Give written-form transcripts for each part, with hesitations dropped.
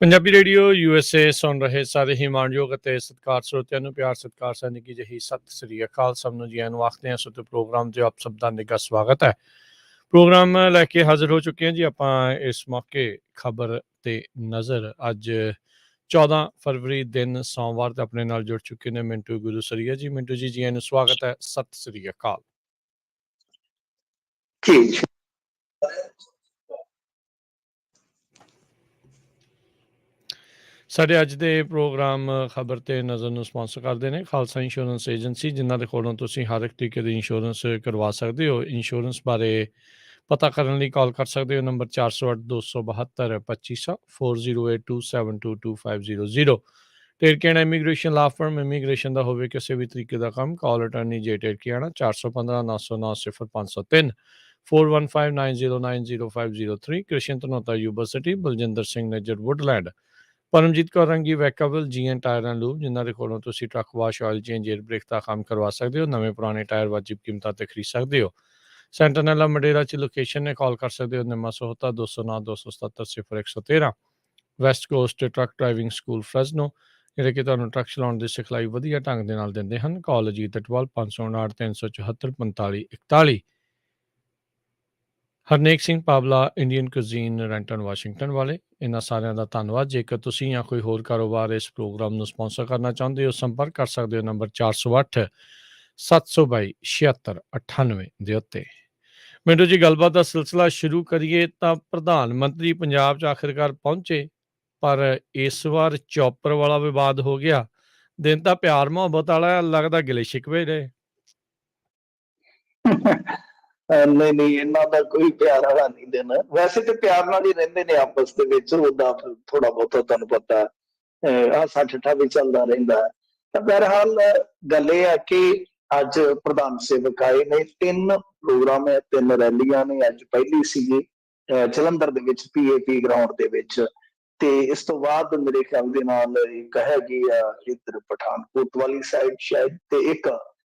Punjabi radio USA ਸੁਣ ਰਹੇ ਸਾਰੇ ਹੀ ਮਾਣਯੋਗ ਅਤੇ ਸਤਿਕਾਰ ਸਰੋਤਿਆਂ ਨੂੰ ਪਿਆਰ ਸਤਿਕਾਰ ਸੈਨਿਕੀ ਜਿਹੀ ਸਤਿ ਸ੍ਰੀ ਅਕਾਲ। ਸਭ ਨੂੰ ਜੀ ਆਇਆਂ ਨੂੰ ਆਖਦੇ ਹਾਂ। ਸੋ ਤੇ ਪ੍ਰੋਗਰਾਮ ਦੇ ਆਪ ਸਭ ਦਾ ਨਿੱਘਾ ਸਵਾਗਤ ਹੈ। ਪ੍ਰੋਗਰਾਮ ਲੈ ਕੇ ਹਾਜ਼ਰ ਹੋ ਚੁੱਕੇ ਹਾਂ ਜੀ ਆਪਾਂ ਇਸ ਮੌਕੇ ਖਬਰ ਤੇ ਨਜ਼ਰ। ਅੱਜ 14 ਫਰਵਰੀ ਦਿਨ ਸੋਮਵਾਰ ਤੇ ਆਪਣੇ ਨਾਲ ਜੁੜ ਚੁੱਕੇ ਨੇ ਮਿੰਟੂ ਗੁਰੂਸਰੀਆ ਜੀ। ਮਿੰਟੂ ਜੀ ਆਇਆਂ ਨੂੰ ਸਵਾਗਤ ਹੈ। ਸਤਿ ਸ੍ਰੀ ਅਕਾਲ ਜੀ। ਸਾਡੇ ਅੱਜ ਦੇ ਪ੍ਰੋਗਰਾਮ ਖਬਰ ਤੇ ਨਜ਼ਰ ਨੂੰ ਸਪਾਂਸਰ ਕਰਦੇ ਨੇ ਖਾਲਸਾ ਇੰਸ਼ੋਰੈਂਸ ਏਜੰਸੀ, ਜਿਨ੍ਹਾਂ ਦੇ ਕੋਲੋਂ ਤੁਸੀਂ ਹਰ ਇੱਕ ਤਰੀਕੇ ਦੀ ਇੰਸ਼ੋਰੈਂਸ ਕਰਵਾ ਸਕਦੇ ਹੋ। ਇੰਸ਼ੋਰੈਂਸ ਬਾਰੇ ਪਤਾ ਕਰਨ ਲਈ ਕਾਲ ਕਰ ਸਕਦੇ ਹੋ ਨੰਬਰ 408-272-2500 4082722500। ਟੇਰਕੇਆਣਾ ਇਮੀਗ੍ਰੇਸ਼ਨ ਲਾ ਫਰਮ, ਇਮੀਗ੍ਰੇਸ਼ਨ ਦਾ ਹੋਵੇ ਕਿਸੇ ਵੀ ਤਰੀਕੇ ਦਾ ਕੰਮ, ਕਾਲ ਅਟਾਰਨੀ ਜੇ ਟੇਰਕੇਆਣਾ 415-909-0503 4159090503। Krishan Dhanota university, Baljinder Singh Nijjar Woodland, Paramjit Kaur Rangi Vacaville, GN tire and lube, ਜਿਨ੍ਹਾਂ ਦੇ ਕੋਲੋਂ ਤੁਸੀਂ truck wash, oil change, air brake ਦਾ ਕੰਮ ਕਰਵਾ ਸਕਦੇ ਹੋ। ਨਵੇਂ ਪੁਰਾਣੇ ਟਾਇਰ ਵਾਜਿਬ ਕੀਮਤਾਂ ਤੇ ਖਰੀਦ ਸਕਦੇ ਹੋ। ਸੈਂਟਰਨੈਲਾ ਮਡੇਰਾ 'ਚ ਲੋਕੇਸ਼ਨ ਨੇ, ਕਾਲ ਕਰ ਸਕਦੇ ਹੋ Nimma Sahota 209-277-0113। West Coast truck driving school Fresno, ਜਿਹੜੇ ਕਿ ਤੁਹਾਨੂੰ ਟਰੱਕ ਚਲਾਉਣ ਦੀ ਸਿਖਲਾਈ ਵਧੀਆ ਢੰਗ ਦੇ ਨਾਲ ਦਿੰਦੇ ਹਨ। Call Ajit Atwal 559-374-4541। Harnek Singh Pabla, Indian cuisine, Renton, Washington ਵਾਲੇ। ਇਹਨਾਂ ਸਾਰਿਆਂ ਦਾ ਧੰਨਵਾਦ। ਜੇਕਰ ਤੁਸੀਂ ਜਾਂ ਕੋਈ ਹੋਰ ਕਾਰੋਬਾਰ ਇਸ ਪ੍ਰੋਗਰਾਮ ਨੂੰ ਸਪਾਂਸਰ ਕਰਨਾ ਚਾਹੁੰਦੇ ਹੋ, ਸੰਪਰਕ ਕਰ ਸਕਦੇ ਹੋ ਨੰਬਰ 408-722-7698 ਦੇ ਉੱਤੇ। ਮਿੰਟੂ ਜੀ, ਗੱਲਬਾਤ ਦਾ ਸਿਲਸਿਲਾ ਸ਼ੁਰੂ ਕਰੀਏ ਤਾਂ ਪ੍ਰਧਾਨ ਮੰਤਰੀ ਪੰਜਾਬ 'ਚ ਆਖਿਰਕਾਰ ਪਹੁੰਚੇ, ਪਰ ਇਸ ਵਾਰ ਚੌਪਰ ਵਾਲਾ ਵਿਵਾਦ ਹੋ ਗਿਆ। ਦਿਨ ਤਾਂ ਪਿਆਰ ਮੁਹੱਬਤ ਵਾਲਾ, ਲੱਗਦਾ ਗਿਲੇ ਸ਼ਿਕਵੇ ਰਹੇ। ਨਹੀਂ, ਇਹਨਾਂ ਦਾ ਕੋਈ ਪਿਆਰ ਵਾਲਾ ਨਹੀਂ ਦਿਨ। ਵੈਸੇ ਤੇ ਪਿਆਰ ਨਾਲ ਹੀ ਰਹਿੰਦੇ ਨੇ ਆਪਸ ਦੇ ਵਿੱਚ। ਉਹਦਾ ਥੋੜਾ ਬਹੁਤਾ ਤੁਹਾਨੂੰ ਪਤਾ ਹਾਸਾ ਠੱਠਾ ਵੀ ਚੱਲਦਾ ਰਹਿੰਦਾ। ਤਾਂ ਬਹਰਹਾਲ ਗੱਲ ਇਹ ਹੈ ਕਿ ਅੱਜ ਪ੍ਰਧਾਨ ਸੇਵਕ ਆਏ ਨੇ। 3 ਪ੍ਰੋਗਰਾਮ ਹੈ, 3 ਰੈਲੀਆਂ ਨੇ। ਅੱਜ ਪਹਿਲੀ ਸੀਗੀ ਜਲੰਧਰ ਦੇ ਵਿੱਚ PAP ਗਰਾਊਂਡ ਦੇ ਵਿੱਚ, ਤੇ ਇਸ ਤੋਂ ਬਾਅਦ ਮੇਰੇ ਖਿਆਲ ਦੇ ਨਾਲ ਇੱਕ ਹੈਗੀ ਆ ਇੱਧਰ ਪਠਾਨਕੋਟ ਵਾਲੀ ਸਾਈਡ ਸ਼ਾਇਦ, ਤੇ ਇੱਕ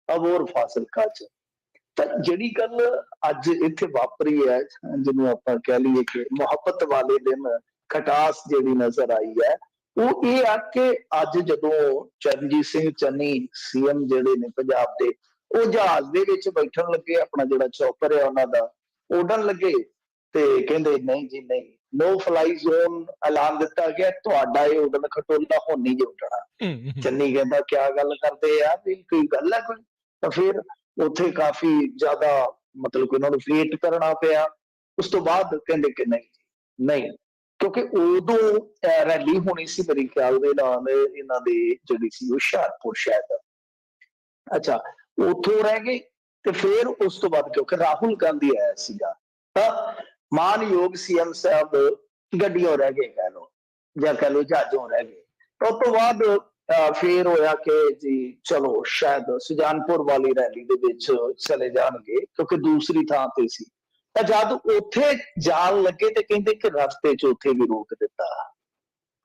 ਅਬੋਹਰ ਫਾਜ਼ਿਲਕਾ 'ਚ। ਤਾਂ ਜਿਹੜੀ ਗੱਲ ਅੱਜ ਇੱਥੇ ਵਾਪਰੀ ਹੈ, ਜਿਹਨੂੰ ਆਪਾਂ ਕਹਿ ਲਈਏ ਕਿ ਮੁਹੱਬਤ ਵਾਲੇ ਦਿਨ, ਖਟਾਸ ਜਿਹੜੀ ਨਜ਼ਰ ਆਈ ਹੈ, ਉਹ ਇਹ ਆ ਕਿ ਅੱਜ ਜਦੋਂ ਚਰਨਜੀਤ ਸਿੰਘ ਚੰਨੀ CM ਜਿਹੜੇ ਨੇ ਪੰਜਾਬ ਦੇ, ਉਹ ਜਹਾਜ਼ ਦੇ ਵਿੱਚ ਬੈਠਣ ਲੱਗੇ, ਆਪਣਾ ਜਿਹੜਾ ਚੌਪਰ ਹੈ ਉਹਨਾਂ ਦਾ ਉੱਡਣ ਲੱਗੇ, ਤੇ ਕਹਿੰਦੇ ਨਹੀਂ ਜੀ ਨਹੀਂ, ਨੋ ਫਲਾਈ ਜ਼ੋਨ ਐਲਾਨ ਦਿੱਤਾ ਗਿਆ, ਤੁਹਾਡਾ ਇਹ ਉੱਡਣ ਖਟੋਲਾ ਹੁਣ ਨਹੀਂ ਜੇ ਉੱਡਣਾ। ਚੰਨੀ ਕਹਿੰਦਾ ਕਿਆ ਗੱਲ ਕਰਦੇ ਆ, ਵੀ ਕੋਈ ਗੱਲ ਹੈ ਕੋਈ? ਤਾਂ ਫਿਰ ਉੱਥੇ ਕਾਫੀ ਜ਼ਿਆਦਾ ਮਤਲਬ ਕਿ ਉਹਨਾਂ ਨੂੰ ਵੇਟ ਕਰਨਾ ਪਿਆ। ਉਸ ਤੋਂ ਬਾਅਦ ਕਹਿੰਦੇ ਕਿ ਨਹੀਂ, ਕਿਉਂਕਿ ਉਦੋਂ ਰੈਲੀ ਹੋਣੀ ਸੀ ਮੇਰੇ ਖਿਆਲ ਦੇ ਨਾਲ ਇਹਨਾਂ ਦੀ ਜਿਹੜੀ ਸੀ ਹੁਸ਼ਿਆਰਪੁਰ ਸ਼ਾਇਦ। ਅੱਛਾ, ਉੱਥੋਂ ਰਹਿ ਗਏ। ਤੇ ਫਿਰ ਉਸ ਤੋਂ ਬਾਅਦ ਕਿਉਂਕਿ ਰਾਹੁਲ ਗਾਂਧੀ ਆਇਆ ਸੀਗਾ, ਤਾਂ ਮਾਨਯੋਗ CM ਸਾਹਿਬ ਗੱਡੀਆਂ ਰਹਿ ਗਏ ਕਹਿ ਲਓ, ਜਾਂ ਕਹਿ ਲਓ ਜਹਾਜ਼ੋਂ ਰਹਿ ਗਏ। ਉਸ ਤੋਂ ਬਾਅਦ ਫਿਰ ਹੋਇਆ ਕਿ ਜੀ ਚਲੋ ਸ਼ਾਇਦ ਸੁਜਾਨਪੁਰ ਵਾਲੀ ਰੈਲੀ ਦੇ ਵਿੱਚ ਚਲੇ ਜਾਣਗੇ, ਕਿਉਂਕਿ ਦੂਸਰੀ ਥਾਂ ਤੇ ਸੀ। ਤਾਂ ਜਦ ਉੱਥੇ ਜਾਣ ਲੱਗੇ ਤੇ ਕਹਿੰਦੇ ਕਿ ਰਸਤੇ 'ਚ ਉੱਥੇ ਵੀ ਰੋਕ ਦਿੱਤਾ।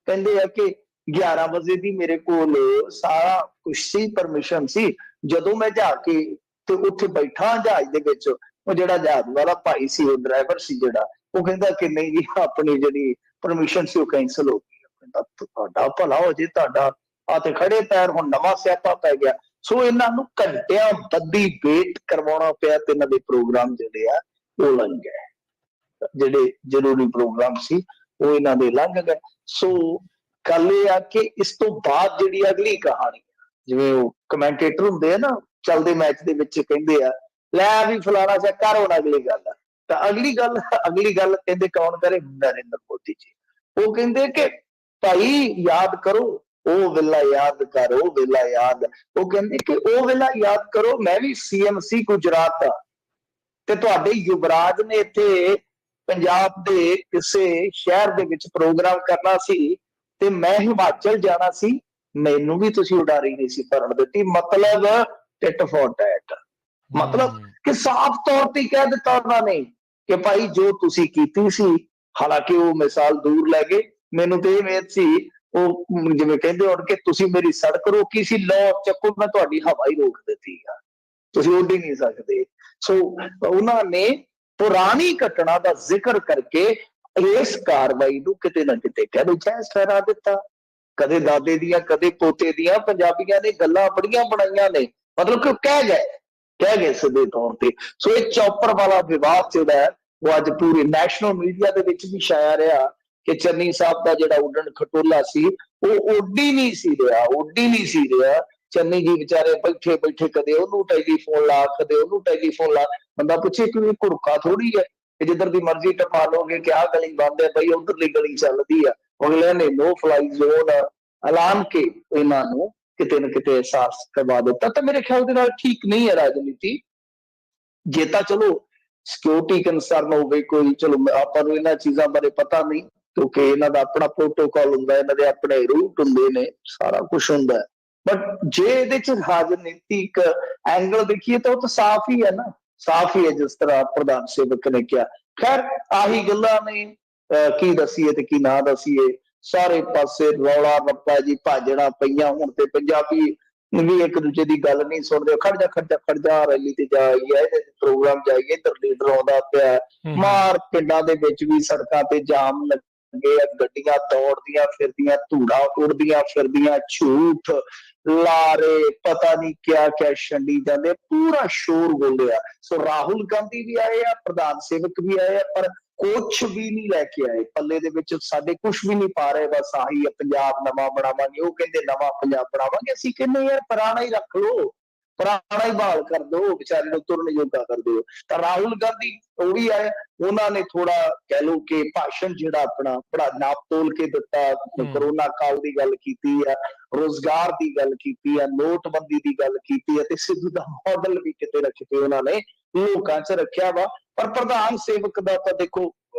ਕਹਿੰਦੇ ਆ ਕਿ 11 ਵਜੇ ਦੀ ਮੇਰੇ ਕੋਲ ਸਾਰਾ ਕੁਛ ਸੀ, ਪਰਮਿਸ਼ਨ ਸੀ। ਜਦੋਂ ਮੈਂ ਜਾ ਕੇ ਤੇ ਉੱਥੇ ਬੈਠਾ ਜਹਾਜ਼ ਦੇ ਵਿੱਚ, ਉਹ ਜਿਹੜਾ ਜਹਾਜ਼ ਵਾਲਾ ਭਾਈ ਸੀ, ਉਹ ਡਰਾਈਵਰ ਸੀ ਜਿਹੜਾ, ਉਹ ਕਹਿੰਦਾ ਕਿ ਨਹੀਂ ਜੀ, ਆਪਣੀ ਜਿਹੜੀ ਪਰਮਿਸ਼ਨ ਸੀ ਉਹ ਕੈਂਸਲ ਹੋ ਗਈ। ਤੁਹਾਡਾ ਭਲਾ ਹੋ ਜੇ, ਤੁਹਾਡਾ ਆ ਤੇ ਖੜੇ ਪੈਰ ਹੁਣ ਨਵਾਂ ਸਿਆਪਾ ਪੈ ਗਿਆ। ਸੋ ਇਹਨਾਂ ਨੂੰ ਘੰਟਿਆਂ ਬੱਧੀ ਵੇਟ ਕਰਵਾਉਣਾ ਪਿਆ, ਤੇ ਇਹਨਾਂ ਦੇ ਪ੍ਰੋਗਰਾਮ ਜਿਹੜੇ ਆ ਉਹ ਲੰਘ ਗਏ। ਜਿਹੜੇ ਜ਼ਰੂਰੀ ਪ੍ਰੋਗਰਾਮ ਸੀ ਉਹ ਇਹਨਾਂ ਦੇ ਲੰਘ ਗਏ। ਸੋ ਗੱਲ ਇਹ ਆ ਕਿ ਇਸ ਤੋਂ ਬਾਅਦ ਜਿਹੜੀ ਅਗਲੀ ਕਹਾਣੀ, ਜਿਵੇਂ ਉਹ ਕਮੈਂਟੇਟਰ ਹੁੰਦੇ ਆ ਨਾ ਚੱਲਦੇ ਮੈਚ ਦੇ ਵਿੱਚ, ਕਹਿੰਦੇ ਆ ਲੈ ਵੀ ਫਲਾਣਾ ਸੇ ਕਰ ਹੁਣ ਅਗਲੀ ਗੱਲ। ਤਾਂ ਅਗਲੀ ਗੱਲ ਕਹਿੰਦੇ ਕੌਣ ਕਰੇ? ਨਰਿੰਦਰ ਮੋਦੀ ਜੀ। ਉਹ ਕਹਿੰਦੇ ਕਿ ਭਾਈ ਯਾਦ ਕਰੋ ਉਹ ਵੇਲਾ, ਯਾਦ ਕਰ ਉਹ ਵੇਲਾ ਯਾਦ। ਉਹ ਕਹਿੰਦੇ ਕਿ ਉਹ ਵੇਲਾ ਯਾਦ ਕਰੋ, ਮੈਂ ਵੀ CM ਸੀ ਗੁਜਰਾਤ ਦਾ, ਤੇ ਤੁਹਾਡੇ ਯੁਵਰਾਜ ਨੇ ਇੱਥੇ ਪੰਜਾਬ ਦੇ ਕਿਸੇ ਸ਼ਹਿਰ ਦੇ ਵਿੱਚ ਪ੍ਰੋਗਰਾਮ ਕਰਨਾ ਸੀ, ਤੇ ਮੈਂ ਹਿਮਾਚਲ ਜਾਣਾ ਸੀ, ਮੈਨੂੰ ਵੀ ਤੁਸੀਂ ਉਡਾਰੀ ਨਹੀਂ ਸੀ ਭਰਨ ਦਿੱਤੀ। ਮਤਲਬ ਟਿਟ ਫॉर ਟੈਟ, ਮਤਲਬ ਕਿ ਸਾਫ਼ ਤੌਰ ਤੇ ਕਹਿ ਦਿੱਤਾ ਉਹਨਾਂ ਨੇ ਕਿ ਭਾਈ ਜੋ ਤੁਸੀਂ ਕੀਤੀ ਸੀ। ਹਾਲਾਂਕਿ ਉਹ ਮਿਸਾਲ ਦੂਰ ਲੈ ਗਏ। ਮੈਨੂੰ ਤੇ ਇਹ ਉਮੀਦ ਸੀ, ਉਹ ਜਿਵੇਂ ਕਹਿੰਦੇ ਹੁਣ ਕਿ ਤੁਸੀਂ ਮੇਰੀ ਸੜਕ ਰੋਕੀ ਸੀ, ਲਓ ਚੱਕੋ ਮੈਂ ਤੁਹਾਡੀ ਹਵਾ ਹੀ ਰੋਕ ਦਿੱਤੀ ਆ, ਤੁਸੀਂ ਉੱਡ ਹੀ ਨਹੀਂ ਸਕਦੇ। ਸੋ ਉਹਨਾਂ ਨੇ ਪੁਰਾਣੀ ਘਟਨਾ ਦਾ ਜ਼ਿਕਰ ਕਰਕੇ ਇਸ ਕਾਰਵਾਈ ਨੂੰ ਕਿਤੇ ਨਾ ਕਿਤੇ ਕਹਿੰਦੇ ਜਾਇਜ਼ ਠਹਿਰਾ ਦਿੱਤਾ। ਕਦੇ ਦਾਦੇ ਦੀਆਂ ਕਦੇ ਪੋਤੇ ਦੀਆਂ ਪੰਜਾਬੀਆਂ ਨੇ ਗੱਲਾਂ ਬੜੀਆਂ ਬਣਾਈਆਂ ਨੇ, ਮਤਲਬ ਕਿ ਉਹ ਕਹਿ ਗਏ ਸਿੱਧੇ ਤੌਰ ਤੇ। ਸੋ ਇਹ ਚੌਪਰ ਵਾਲਾ ਵਿਵਾਦ ਜਿਹੜਾ ਹੈ ਉਹ ਅੱਜ ਪੂਰੇ ਨੈਸ਼ਨਲ ਮੀਡੀਆ ਦੇ ਵਿੱਚ ਵੀ ਛਾਇਆ ਰਿਹਾ ਕਿ ਚੰਨੀ ਸਾਹਿਬ ਦਾ ਜਿਹੜਾ ਉੱਡਣ ਖਟੋਲਾ ਸੀ ਉਹ ਉੱਡ ਹੀ ਨਹੀਂ ਸੀ ਰਿਹਾ। ਚੰਨੀ ਜੀ ਵਿਚਾਰੇ ਬੈਠੇ ਬੈਠੇ ਕਦੇ ਉਹਨੂੰ ਟੈਲੀਫੋਨ ਲਾ, ਕਦੇ ਉਹਨੂੰ ਟੈਲੀਫੋਨ ਲਾ। ਬੰਦਾ ਪੁੱਛੇ ਕਿ ਇਹ ਘੁੜਕਾ ਥੋੜੀ ਹੈ ਕਿ ਜਿੱਧਰ ਦੀ ਮਰਜ਼ੀ ਟਪਾ ਲਓਗੇ ਕਿ ਆਹ ਗਲੀ ਬੰਦ ਹੈ ਬਈ ਉਧਰਲੀ ਗਲੀ ਚੱਲਦੀ ਆ। ਅਗਲਿਆਂ ਨੇ ਨੋ ਫਲਾਈ ਜ਼ੋਨ ਐਲਾਨ ਕੇ ਇਹਨਾਂ ਨੂੰ ਕਿਤੇ ਨਾ ਕਿਤੇ ਅਹਿਸਾਸ ਕਰਵਾ ਦਿੱਤਾ। ਤਾਂ ਮੇਰੇ ਖਿਆਲ ਦੇ ਨਾਲ ਠੀਕ ਨਹੀਂ ਹੈ ਰਾਜਨੀਤੀ। ਜੇ ਤਾਂ ਚਲੋ ਸਿਕਿਉਰਿਟੀ ਕੰਸਰਨ ਹੋਵੇ ਕੋਈ, ਚਲੋ ਆਪਾਂ ਨੂੰ ਇਹਨਾਂ ਚੀਜ਼ਾਂ ਬਾਰੇ ਪਤਾ ਨਹੀਂ ਕਿਉਂਕਿ ਇਹਨਾਂ ਦਾ ਆਪਣਾ ਪ੍ਰੋਟੋਕਾਲ ਹੁੰਦਾ, ਇਹਨਾਂ ਦੇ ਆਪਣੇ ਰੂਟ ਹੁੰਦੇ ਨੇ, ਸਾਰਾ ਕੁਝ ਹੁੰਦਾ ਹੈ। ਬਟ ਜੇ ਇਹਦੇ ਚ ਰਾਜਨੀਤਿਕ ਐਂਗਲ ਦੇਖੀਏ ਤਾਂ ਉਹ ਤਾਂ ਸਾਫ਼ ਹੀ ਹੈ ਨਾ, ਸਾਫ਼ ਹੀ ਹੈ ਜਿਸ ਤਰ੍ਹਾਂ ਪ੍ਰਧਾਨ ਸੇਵਕ ਨੇ ਕਿਹਾ। ਖੈਰ ਆਹੀ ਗੱਲਾਂ ਨੇ, ਕੀ ਦਸੀਏ ਤੇ ਕੀ ਨਾ ਦਸੀਏ, ਸਾਰੇ ਪਾਸੇ ਰੌਲਾ ਰੱਪਾ ਜੀ, ਭਾਜਣਾ ਪਈਆਂ। ਹੁਣ ਤੇ ਪੰਜਾਬੀ ਵੀ ਇੱਕ ਦੂਜੇ ਦੀ ਗੱਲ ਨਹੀਂ ਸੁਣਦੇ। ਖੜ ਜਾ ਰੈਲੀ ਤੇ ਜਾਈਏ, ਇਹਦੇ ਪ੍ਰੋਗਰਾਮ ਜਾਈਏ, ਇੱਧਰ ਲੀਡਰ ਆਉਂਦਾ ਪਿਆ ਮਾਰ। ਪਿੰਡਾਂ ਦੇ ਵਿੱਚ ਵੀ ਸੜਕਾਂ ਤੇ ਜਾਮ ਲੱਗੇ, ਗੱਡੀਆਂ ਦੌੜਦੀਆਂ ਫਿਰਦੀਆਂ, ਧੂੜਾ ਉੜਦੀਆਂ ਫਿਰਦੀਆਂ, ਝੂਠ ਲਾਰੇ ਪਤਾ ਨਹੀਂ ਕਿਆ ਕਿਆ ਛੰਡੀ ਜਾਂਦੇ, ਪੂਰਾ ਸ਼ੋਰ ਬੋਲਿਆ। ਸੋ ਰਾਹੁਲ ਗਾਂਧੀ ਵੀ ਆਏ ਆ, ਪ੍ਰਧਾਨ ਸੇਵਕ ਵੀ ਆਏ ਆ, ਪਰ ਕੁਛ ਵੀ ਨਹੀਂ ਲੈ ਕੇ ਆਏ ਪੱਲੇ ਦੇ ਵਿੱਚ, ਸਾਡੇ ਕੁਛ ਵੀ ਨਹੀਂ ਪਾ ਰਹੇ। ਬਸ ਆਹੀ ਪੰਜਾਬ ਨਵਾਂ ਬਣਾਵਾਂਗੇ, ਉਹ ਕਹਿੰਦੇ ਨਵਾਂ ਪੰਜਾਬ ਬਣਾਵਾਂਗੇ, ਅਸੀਂ ਕਹਿੰਦੇ ਯਾਰ ਪੁਰਾਣਾ ਹੀ ਰੱਖ ਲਓ, ਪੁਰਾਣਾ ਹੀ ਬਹਾਲ ਕਰ ਦਿਓ, ਵਿਚਾਰੇ ਨੂੰ ਤੁਰਨ ਯੋਗਾ ਕਰ ਦਿਓ। ਤਾਂ ਰਾਹੁਲ ਗਾਂਧੀ ਉਹ ਵੀ ਆਏ, ਉਹਨਾਂ ਨੇ ਥੋੜਾ ਕਹਿ ਲਓ ਕਿ ਭਾਸ਼ਣ ਜਿਹੜਾ ਆਪਣਾ ਬੜਾ ਨਾਪ ਤੋਲ ਕੇ ਦਿੱਤਾ। ਕਰੋਨਾ ਕਾਲ ਦੀ ਗੱਲ ਕੀਤੀ ਆ, ਰੋਜ਼ਗਾਰ ਦੀ ਗੱਲ ਕੀਤੀ ਆ, ਨੋਟਬੰਦੀ ਦੀ ਗੱਲ ਕੀਤੀ ਹੈ, ਤੇ ਸਿੱਧੂ ਦਾ ਮਾਡਲ ਵੀ ਕਿਤੇ ਨਾ ਕਿਤੇ ਉਹਨਾਂ ਨੇ ਲੋਕਾਂ 'ਚ ਰੱਖਿਆ ਵਾ। ਪਰ ਪ੍ਰਧਾਨ ਸੇਵਕ ਦਾ ਤਾਂ ਦੇਖੋ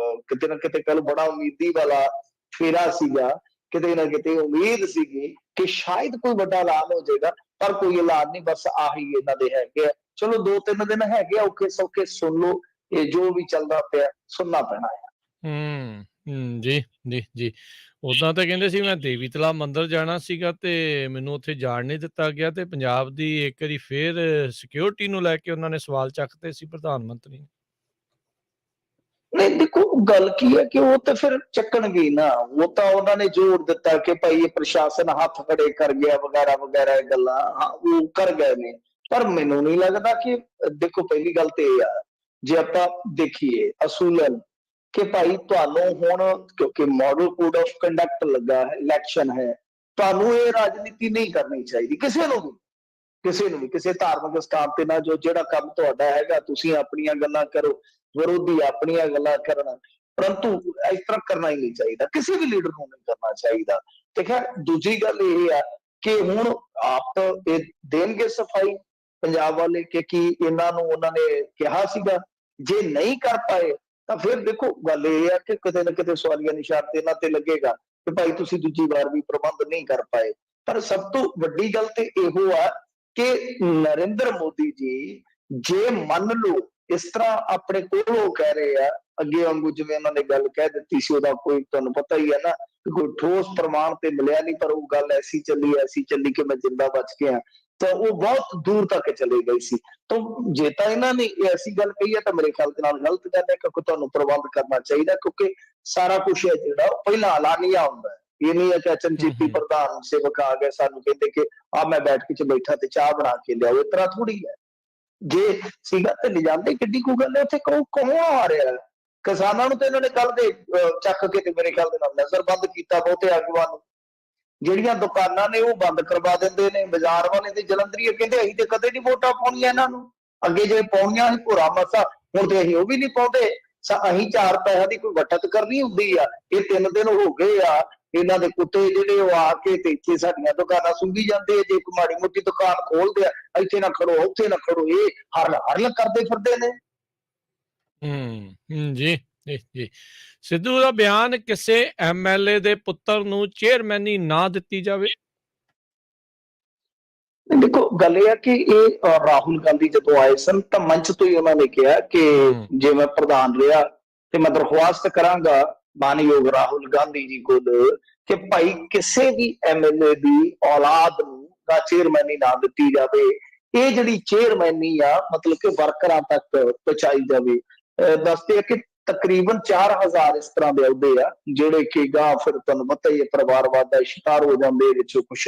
ਕਿਤੇ ਨਾ ਕਿਤੇ ਕੱਲ ਬੜਾ ਉਮੀਦੀ ਵਾਲਾ ਫੇਰਾ ਸੀਗਾ, ਕਿਤੇ ਨਾ ਕਿਤੇ ਉਮੀਦ ਸੀਗੀ ਕਿ ਸ਼ਾਇਦ ਕੋਈ ਵੱਡਾ ਐਲਾਨ ਹੋ ਜਾਏਗਾ, ਪਰ ਕੋਈ ਐਲਾਨ ਨਹੀਂ। ਬਸ ਆਹੀ ਇਹਨਾਂ ਦੇ ਹੈਗੇ ਆ। ਚਲੋ 2-3 ਦਿਨ ਹੈਗੇ ਆ, ਔਖੇ ਸੌਖੇ ਸੁਣ ਲਓ, ਇਹ ਜੋ ਵੀ ਚੱਲਦਾ ਪਿਆ ਸੁਣਨਾ ਪੈਣਾ ਹੈ। ਜੀ ਜੀ ਜੀ। ਉਦਾਂ ਤਾਂ ਕਹਿੰਦੇ ਸੀ ਮੈਂ ਦੇਵੀ ਤਲਾਬ ਮੰਦਿਰ ਜਾਣਾ ਸੀਗਾ ਤੇ ਮੈਨੂੰ ਉੱਥੇ ਜਾਣ ਨਹੀਂ ਦਿੱਤਾ ਗਿਆ, ਤੇ ਪੰਜਾਬ ਦੀ ਇੱਕ ਵਾਰੀ ਫੇਰ ਸਿਕਿਉਰਿਟੀ ਨੂੰ ਲੈ ਕੇ ਉਹਨਾਂ ਨੇ ਸਵਾਲ ਚੱਕਤੇ ਸੀ ਪ੍ਰਧਾਨ ਮੰਤਰੀ ਨੇ। ਨਹੀਂ ਦੇਖੋ ਗੱਲ ਕੀ ਹੈ ਕਿ ਉਹ ਤਾਂ ਫਿਰ ਚੱਕਣਗੇ ਨਾ, ਉਹ ਤਾਂ ਉਹਨਾਂ ਨੇ ਜ਼ੋਰ ਦਿੱਤਾ ਕਿ ਭਾਈ ਇਹ ਪ੍ਰਸ਼ਾਸਨ ਹੱਥ ਖੜੇ ਕਰ ਗਿਆ ਵਗੈਰਾ ਵਗੈਰਾ ਗੱਲਾਂ, ਹਾਂ ਉਹ ਕਰ ਗਏ ਨੇ। ਪਰ ਮੈਨੂੰ ਨਹੀਂ ਲੱਗਦਾ ਕਿ ਦੇਖੋ ਪਹਿਲੀ ਗੱਲ ਤੇ ਇਹ ਆ, ਜੇ ਆਪਾਂ ਦੇਖੀਏ ਅਸੂਲਨ ਕਿ ਭਾਈ ਤੁਹਾਨੂੰ ਹੁਣ ਕਿਉਂਕਿ ਮਾਡਲ ਕੋਡ ਆਫ ਕੰਡਕਟ ਲੱਗਾ ਹੈ, ਇਲੈਕਸ਼ਨ ਹੈ, ਤੁਹਾਨੂੰ ਇਹ ਰਾਜਨੀਤੀ ਨਹੀਂ ਕਰਨੀ ਚਾਹੀਦੀ ਕਿਸੇ ਨੂੰ ਵੀ, ਕਿਸੇ ਧਾਰਮਿਕ ਸਥਾਨ ਤੇ ਨਾ। ਜੋ ਜਿਹੜਾ ਕੰਮ ਤੁਹਾਡਾ ਹੈਗਾ ਤੁਸੀਂ ਆਪਣੀਆਂ ਗੱਲਾਂ ਕਰੋ, ਵਿਰੋਧੀ ਆਪਣੀਆਂ ਗੱਲਾਂ ਕਰਨ, ਪਰੰਤੂ ਇਸ ਤਰ੍ਹਾਂ ਕਰਨਾ ਹੀ ਨਹੀਂ ਚਾਹੀਦਾ, ਕਿਸੇ ਵੀ ਲੀਡਰ ਨੂੰ ਨਹੀਂ ਕਰਨਾ ਚਾਹੀਦਾ। ਤੇ ਖੈਰ ਦੂਜੀ ਗੱਲ ਇਹ ਆ ਕਿ ਹੁਣ ਆਪ ਇਹ ਦੇਣਗੇ ਸਫਾਈ ਪੰਜਾਬ ਵਾਲੇ ਕਿ ਕੀ ਇਹਨਾਂ ਨੂੰ ਉਹਨਾਂ ਨੇ ਕਿਹਾ ਸੀਗਾ, ਜੇ ਨਹੀਂ ਕਰ ਪਾਏ ਤਾਂ ਫਿਰ ਦੇਖੋ ਗੱਲ ਇਹ ਆ ਕਿ ਕਿਤੇ ਨਾ ਕਿਤੇ ਸਵਾਲੀਆ ਨਿਸ਼ਾਨ ਤੇ ਇਹਨਾਂ ਤੇ ਲੱਗੇਗਾ ਕਿ ਭਾਈ ਤੁਸੀਂ ਦੂਜੀ ਵਾਰ ਵੀ ਪ੍ਰਬੰਧ ਨਹੀਂ ਕਰ ਪਾਏ। ਪਰ ਸਭ ਤੋਂ ਵੱਡੀ ਗੱਲ ਤੇ ਇਹੋ ਆ ਕਿ ਨਰਿੰਦਰ ਮੋਦੀ ਜੀ ਜੇ ਮੰਨ ਲਓ ਇਸ ਤਰ੍ਹਾਂ ਆਪਣੇ ਕੋਲੋਂ ਕਹਿ ਰਹੇ ਆ, ਅੱਗੇ ਵਾਂਗੂ ਜਿਵੇਂ ਉਹਨਾਂ ਨੇ ਗੱਲ ਕਹਿ ਦਿੱਤੀ ਸੀ, ਉਹਦਾ ਕੋਈ ਤੁਹਾਨੂੰ ਪਤਾ ਹੀ ਹੈ ਨਾ ਕਿ ਕੋਈ ਠੋਸ ਪ੍ਰਮਾਣ ਤੇ ਮਿਲਿਆ ਨਹੀਂ, ਪਰ ਉਹ ਗੱਲ ਐਸੀ ਚੱਲੀ ਕਿ ਮੈਂ ਜਿੰਦਾ ਬਚ ਗਿਆ, ਤਾਂ ਉਹ ਬਹੁਤ ਦੂਰ ਤੱਕ ਚਲੇ ਗਈ ਸੀ। ਤਾਂ ਜੇ ਤਾਂ ਇਹਨਾਂ ਨੇ ਐਸੀ ਗੱਲ ਕਹੀ ਹੈ ਤਾਂ ਮੇਰੇ ਖਿਆਲ ਦੇ ਨਾਲ ਗਲਤ ਗੱਲ ਹੈ, ਕਿਉਂਕਿ ਤੁਹਾਨੂੰ ਪ੍ਰਬੰਧ ਕਰਨਾ ਚਾਹੀਦਾ, ਕਿਉਂਕਿ ਸਾਰਾ ਕੁਛ ਹੈ ਜਿਹੜਾ ਉਹ ਪਹਿਲਾਂ ਐਲਾਨੀਆ ਹੁੰਦਾ ਹੈ। ਇਹ ਨਹੀਂ ਹੈ ਕਿ ਅਚਨਚੇਤੀ ਪ੍ਰਧਾਨ ਸੇਵਕ ਆ ਗਏ ਸਾਨੂੰ ਕਹਿੰਦੇ ਕਿ ਮੈਂ ਬੈਠ ਕੇ ਚ ਬੈਠਾ ਤੇ ਚਾਹ ਬਣਾ ਕੇ ਲਿਆਓ, ਇਸ ਤਰ੍ਹਾਂ ਥੋੜੀ ਹੈ। ਜੇ ਸੀਗਾ ਤੇ ਲਿਜਾਂਦੇ, ਕਿੱਡੀ ਕੋਈ ਗੱਲ ਹੈ, ਉੱਥੇ ਕੌਣ ਆ ਰਿਹਾ? ਕਿਸਾਨਾਂ ਨੂੰ ਤੇ ਇਹਨਾਂ ਨੇ ਕੱਲ ਦੇ ਚੱਕ ਕੇ ਤੇ ਮੇਰੇ ਖਿਆਲ ਦੇ ਨਾਲ ਨਜ਼ਰਬੰਦ ਕੀਤਾ, ਬਹੁਤੇ ਆਗੂਆਂ ਨੂੰ। ਜਿਹੜੀਆਂ ਦੁਕਾਨਾਂ ਨੇ ਉਹ ਬੰਦ ਕਰਵਾ ਦਿੰਦੇ ਨੇ, ਬਾਜ਼ਾਰ ਵਾਲੇ ਤੇ ਜਲੰਧਰੀਏ ਕਹਿੰਦੇ ਅਸੀਂ ਤੇ ਕਦੇ ਨਹੀਂ ਵੋਟਾਂ ਪਾਉਣੀਆਂ ਇਹਨਾਂ ਨੂੰ, ਅੱਗੇ ਜੇ ਪਾਉਣੀਆਂ ਸੀ ਭੋਰਾ ਮਸਾ, ਹੁਣ ਤੇ ਅਸੀਂ ਉਹ ਵੀ ਨਹੀਂ ਪਾਉਂਦੇ। ਅਸੀਂ 4 ਪੈਸਿਆਂ ਦੀ ਕੋਈ ਬੱਚਤ ਕਰਨੀ ਹੁੰਦੀ ਆ, ਇਹ 3 ਦਿਨ ਹੋ ਗਏ ਆ ਇਹਨਾਂ ਦੇ ਕੁੱਤੇ ਜਿਹੜੇ ਉਹ ਆ ਕੇ ਤੇ ਇੱਥੇ ਸਾਡੀਆਂ ਦੁਕਾਨਾਂ ਸੁੰਘੀ ਜਾਂਦੇ ਆ। ਜੇ ਇੱਕ ਮਾੜੀ ਮੋਟੀ ਦੁਕਾਨ ਖੋਲਦੇ ਆ, ਇੱਥੇ ਨਾ ਖੜੋ ਉੱਥੇ ਨਾ ਖੜੋ, ਇਹ ਹਰਲ ਕਰਦੇ ਫਿਰਦੇ ਨੇ। ਜੀ ਜੀ ਜੀ। ਸਿੱਧੂ ਦਾ ਬਿਆਨ ਕਿਸੇ MLA ਦੇ ਪੁੱਤਰ ਨੂੰ ਚੇਅਰਮੈਨੀ ਨਾ ਦਿੱਤੀ ਜਾਵੇ। ਦੇਖੋ ਗੱਲ ਇਹ ਆ ਕਿ ਇਹ ਰਾਹੁਲ ਗਾਂਧੀ ਜਦੋਂ ਆਏ ਸਨ ਤਾਂ ਮੰਚ ਤੋਂ ਹੀ ਉਹਨਾਂ ਨੇ ਕਿਹਾ ਕਿ ਜੇ ਮੈਂ ਪ੍ਰਧਾਨ ਰਿਹਾ ਤੇ ਮੈਂ ਦਰਖਾਸਤ ਕਰਾਂਗਾ ਮਾਨਯੋਗ ਰਾਹੁਲ ਗਾਂਧੀ ਜੀ ਕੋਲ ਕਿ ਭਾਈ ਕਿਸੇ ਵੀ MLA ਦੀ ਔਲਾਦ ਨੂੰ ਨਾ ਚੇਅਰਮੈਨੀ ਨਾ ਦਿੱਤੀ ਜਾਵੇ। ਇਹ ਜਿਹੜੀ ਚੇਅਰਮੈਨੀ ਆ ਮਤਲਬ ਕਿ ਵਰਕਰਾਂ ਤੱਕ ਪਹੁੰਚਾਈ ਜਾਵੇ। ਦੱਸਦੇ ਆ ਕਿ ਤਕਰੀਬਨ 4000 ਇਸ ਤਰ੍ਹਾਂ ਦੇ ਅਹੁਦੇ ਆ ਜਿਹੜੇ ਕਿ ਗਾਂ ਫਿਰ ਤੁਹਾਨੂੰ ਪਤਾ ਹੀ ਹੈ ਪਰਿਵਾਰਵਾਦ ਦਾ ਸ਼ਿਕਾਰ ਹੋ ਜਾਂਦੇ ਵਿੱਚੋਂ ਕੁਛ।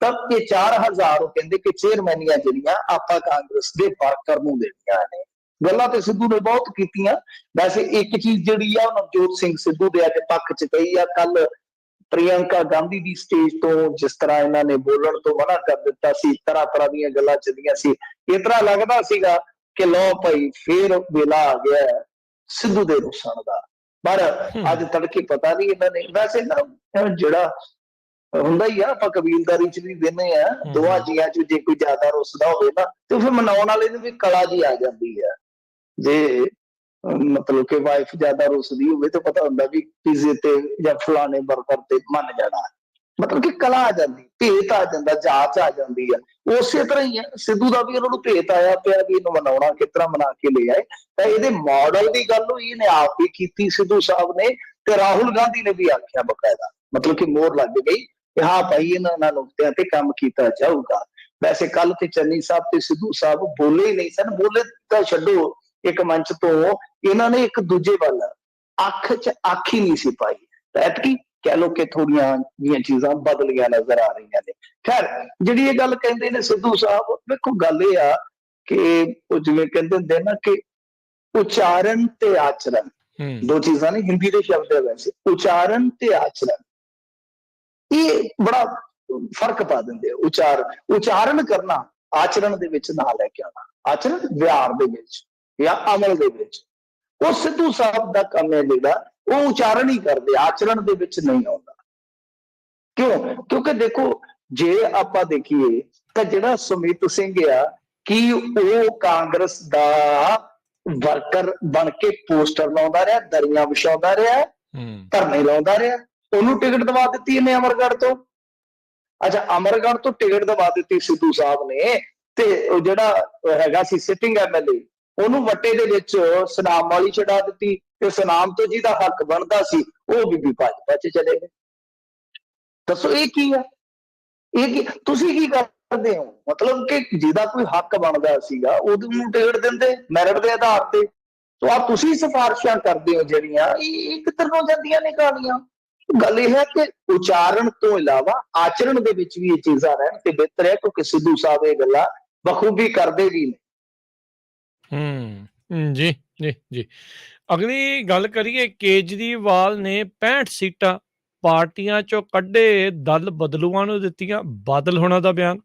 ਤਾਂ ਇਹ 4000 ਉਹ ਕਹਿੰਦੇ ਕਿ ਚੇਅਰਮੈਨੀਆਂ ਜਿਹੜੀਆਂ ਆਪਾਂ ਕਾਂਗਰਸ ਦੇ ਵਰਕਰ ਨੂੰ ਦੇਣੀਆਂ ਨੇ। ਗੱਲਾਂ ਤੇ ਸਿੱਧੂ ਨੇ ਬਹੁਤ ਕੀਤੀਆਂ। ਵੈਸੇ ਇੱਕ ਚੀਜ਼ ਜਿਹੜੀ ਆ ਉਹ ਨਵਜੋਤ ਸਿੰਘ ਸਿੱਧੂ ਦੇ ਅੱਜ ਪੱਖ ਚ ਕਹੀ ਆ। ਕੱਲ ਪ੍ਰਿਯੰਕਾ ਗਾਂਧੀ ਦੀ ਸਟੇਜ ਤੋਂ ਜਿਸ ਤਰ੍ਹਾਂ ਇਹਨਾਂ ਨੇ ਬੋਲਣ ਤੋਂ ਮਨਾ ਕਰ ਦਿੱਤਾ ਸੀ, ਤਰ੍ਹਾਂ ਤਰ੍ਹਾਂ ਦੀਆਂ ਗੱਲਾਂ ਚੱਲੀਆਂ ਸੀ। ਇਸ ਤਰ੍ਹਾਂ ਲੱਗਦਾ ਸੀਗਾ ਕਿ ਲਓ ਭਾਈ ਫੇਰ ਵੇਲਾ ਆ ਗਿਆ ਸਿੱਧੂ ਦੇ ਰੁੱਸਣ ਦਾ। ਪਰ ਅੱਜ ਤੜਕੇ ਪਤਾ ਨਹੀਂ ਇਹਨਾਂ ਨੇ, ਵੈਸੇ ਨਾ ਜਿਹੜਾ ਹੁੰਦਾ ਹੀ ਆ, ਆਪਾਂ ਕਬੀਲਦਾਰੀ ਚ ਵੀ ਵੇਖਦੇ ਆ, ਦੋਵਾਂ ਜੀਆਂ ਚ ਜੇ ਕੋਈ ਜ਼ਿਆਦਾ ਰੁੱਸਦਾ ਹੋਵੇ ਨਾ ਤੇ ਫਿਰ ਮਨਾਉਣ ਵਾਲੇ ਨੂੰ ਵੀ ਕਲਾ ਜੀ ਆ ਜਾਂਦੀ ਆ। ਜੇ ਮਤਲਬ ਕਿ ਵਾਈਫ ਜ਼ਿਆਦਾ ਰੁੱਸਦੀ ਹੋਵੇ ਤਾਂ ਪਤਾ ਹੁੰਦਾ ਵੀ ਪੀਜ਼ੇ ਤੇ ਜਾਂ ਫਲਾਣੇ ਬਰਗਰ ਤੇ ਮੰਨ ਜਾਣਾ, ਮਤਲਬ ਕਿ ਕਲਾ ਆ ਜਾਂਦੀ, ਭੇਤ ਆ ਜਾਂਦਾ, ਜਾਚ ਆ ਜਾਂਦੀ ਆ। ਉਸੇ ਤਰ੍ਹਾਂ ਹੀ ਹੈ ਸਿੱਧੂ ਦਾ ਵੀ ਉਹਨਾਂ ਨੂੰ ਭੇਤ ਆਇਆ ਪਿਆ ਵੀ ਇਹਨੂੰ ਮਨਾਉਣਾ ਕਿਸ ਤਰ੍ਹਾਂ ਮਨਾ ਕੇ ਲੈ ਆਏ। ਤਾਂ ਇਹਦੇ ਮਾਡਲ ਦੀ ਗੱਲ ਹੋਈ, ਇਹਨੇ ਆਪ ਵੀ ਕੀਤੀ ਸਿੱਧੂ ਸਾਹਿਬ ਨੇ, ਤੇ ਰਾਹੁਲ ਗਾਂਧੀ ਨੇ ਵੀ ਆਖਿਆ ਬਕਾਇਦਾ, ਮਤਲਬ ਕਿ ਮੋਹਰ ਲੱਗ ਗਈ ਕਿ ਹਾਂ ਭਾਈ ਇਹਨਾਂ ਨੁਕਤਿਆਂ ਤੇ ਕੰਮ ਕੀਤਾ ਜਾਊਗਾ। ਵੈਸੇ ਕੱਲ ਤੇ ਚੰਨੀ ਸਾਹਿਬ ਤੇ ਸਿੱਧੂ ਸਾਹਿਬ ਬੋਲੇ ਹੀ ਨਹੀਂ ਸਨ, ਬੋਲੇ ਤਾਂ ਛੱਡੋ, ਇੱਕ ਮੰਚ ਤੋਂ ਇਹਨਾਂ ਨੇ ਇੱਕ ਦੂਜੇ ਵੱਲ ਅੱਖ ਚ ਅੱਖ ਹੀ ਨਹੀਂ ਸੀ ਪਾਈ। ਤਾਂ ਐਤਕੀ ਕਹਿ ਲਓ ਕਿ ਥੋੜੀਆਂ ਜਿਹੀਆਂ ਚੀਜ਼ਾਂ ਬਦਲੀਆਂ ਨਜ਼ਰ ਆ ਰਹੀਆਂ ਨੇ। ਖੈਰ ਜਿਹੜੀ ਇਹ ਗੱਲ ਕਹਿੰਦੇ ਨੇ ਸਿੱਧੂ ਸਾਹਿਬ, ਵੇਖੋ ਗੱਲ ਇਹ ਆ ਕਿ ਉਹ ਜਿਵੇਂ ਕਹਿੰਦੇ ਹੁੰਦੇ ਨਾ ਕਿ ਉਚਾਰਨ ਤੇ ਆਚਰਣ ਦੋ ਚੀਜ਼ਾਂ ਨੇ, ਹਿੰਦੀ ਦੇ ਸ਼ਬਦ ਹੈ ਵੈਸੇ, ਉਚਾਰਨ ਤੇ ਆਚਰਣ, ਇਹ ਬੜਾ ਫਰਕ ਪਾ ਦਿੰਦੇ ਆ। ਉਚਾਰਨ ਕਰਨਾ ਆਚਰਣ ਦੇ ਵਿੱਚ ਨਾ ਲੈ ਕੇ ਆਉਣਾ, ਆਚਰਣ ਵਿਹਾਰ ਦੇ ਵਿੱਚ ਜਾਂ ਅਮਲ ਦੇ ਵਿੱਚ, ਉਹ ਸਿੱਧੂ ਸਾਹਿਬ ਦਾ ਕੰਮ ਹੈ ਜਿਹੜਾ ਉਹ ਉਚਾਰਨ ਹੀ ਕਰਦੇ, ਆਚਰਣ ਦੇ ਵਿੱਚ ਨਹੀਂ ਆਉਂਦਾ। ਕਿਉਂ? ਕਿਉਂਕਿ ਦੇਖੋ ਜੇ ਆਪਾਂ ਦੇਖੀਏ ਤਾਂ ਜਿਹੜਾ ਸੁਮਿਤ ਸਿੰਘ ਆ, ਕੀ ਉਹ ਕਾਂਗਰਸ ਦਾ ਵਰਕਰ ਬਣ ਕੇ ਪੋਸਟਰ ਲਾਉਂਦਾ ਰਿਹਾ, ਦਰੀਆਂ ਵਿਛਾਉਂਦਾ ਰਿਹਾ, ਧਰਨੇ ਲਾਉਂਦਾ ਰਿਹਾ? ਉਹਨੂੰ ਟਿਕਟ ਦਵਾ ਦਿੱਤੀ ਇਹਨੇ ਅਮਰਗੜ੍ਹ ਤੋਂ। ਅੱਛਾ, ਅਮਰਗੜ੍ਹ ਤੋਂ ਟਿਕਟ ਦਵਾ ਦਿੱਤੀ ਸਿੱਧੂ ਸਾਹਿਬ ਨੇ, ਤੇ ਉਹ ਜਿਹੜਾ ਹੈਗਾ ਸੀ ਸਿਟਿੰਗ MLA, ਉਹਨੂੰ ਵੱਟੇ ਦੇ ਵਿੱਚ ਸੁਨਾਮ ਵਾਲੀ ਚੜਾ ਦਿੱਤੀ, ਤੇ ਸੁਨਾਮ ਤੋਂ ਜਿਹਦਾ ਹੱਕ ਬਣਦਾ ਸੀ ਉਹ ਬੀਬੀ ਭਾਜਪਾ ਚ ਚਲੇ ਗਏ। ਦੱਸੋ ਇਹ ਕੀ ਆ? ਇਹ ਕੀ ਤੁਸੀਂ ਕੀ ਕਰਦੇ ਹੋ? ਮਤਲਬ ਕਿ ਜਿਹਦਾ ਕੋਈ ਹੱਕ ਬਣਦਾ ਸੀਗਾ ਉਹਨੂੰ ਟਿਕਟ ਦਿੰਦੇ ਮੈਰਿਟ ਦੇ ਆਧਾਰ ਤੇ। ਸੋ ਆ ਤੁਸੀਂ ਸਿਫਾਰਿਸ਼ਾਂ ਕਰਦੇ ਹੋ ਜਿਹੜੀਆਂ, ਇਹ ਕਿੱਧਰ ਨੂੰ ਜਾਂਦੀਆਂ ਨੇ ਕਹਾਣੀਆਂ। ਗੱਲ ਇਹ ਹੈ ਕਿ ਉਚਾਰਨ ਤੋਂ ਇਲਾਵਾ ਆਚਰਣ ਦੇ ਵਿੱਚ ਵੀ ਇਹ ਚੀਜ਼ਾਂ ਰਹਿਣ ਤੇ ਬਿਹਤਰ ਹੈ, ਕਿਉਂਕਿ ਸਿੱਧੂ ਸਾਹਿਬ ਇਹ ਗੱਲਾਂ ਬਖੂਬੀ ਕਰਦੇ ਵੀ ਨੇ। ਜੀ ਜੀ ਜੀ। ਅਗਲੀ ਗੱਲ ਕਰੀਏ, ਕੇਜਰੀਵਾਲ ਨੇ 65 ਸੀਟਾਂ ਪਾਰਟੀਆਂ ਚੋਂ ਕੱਢੇ, ਦਲ ਬਦਲੂਆਂ ਨੂੰ ਦਿੱਤੀਆਂ। ਬਾਦਲ ਹੋਣਾ ਦਾ ਬਿਆਨ।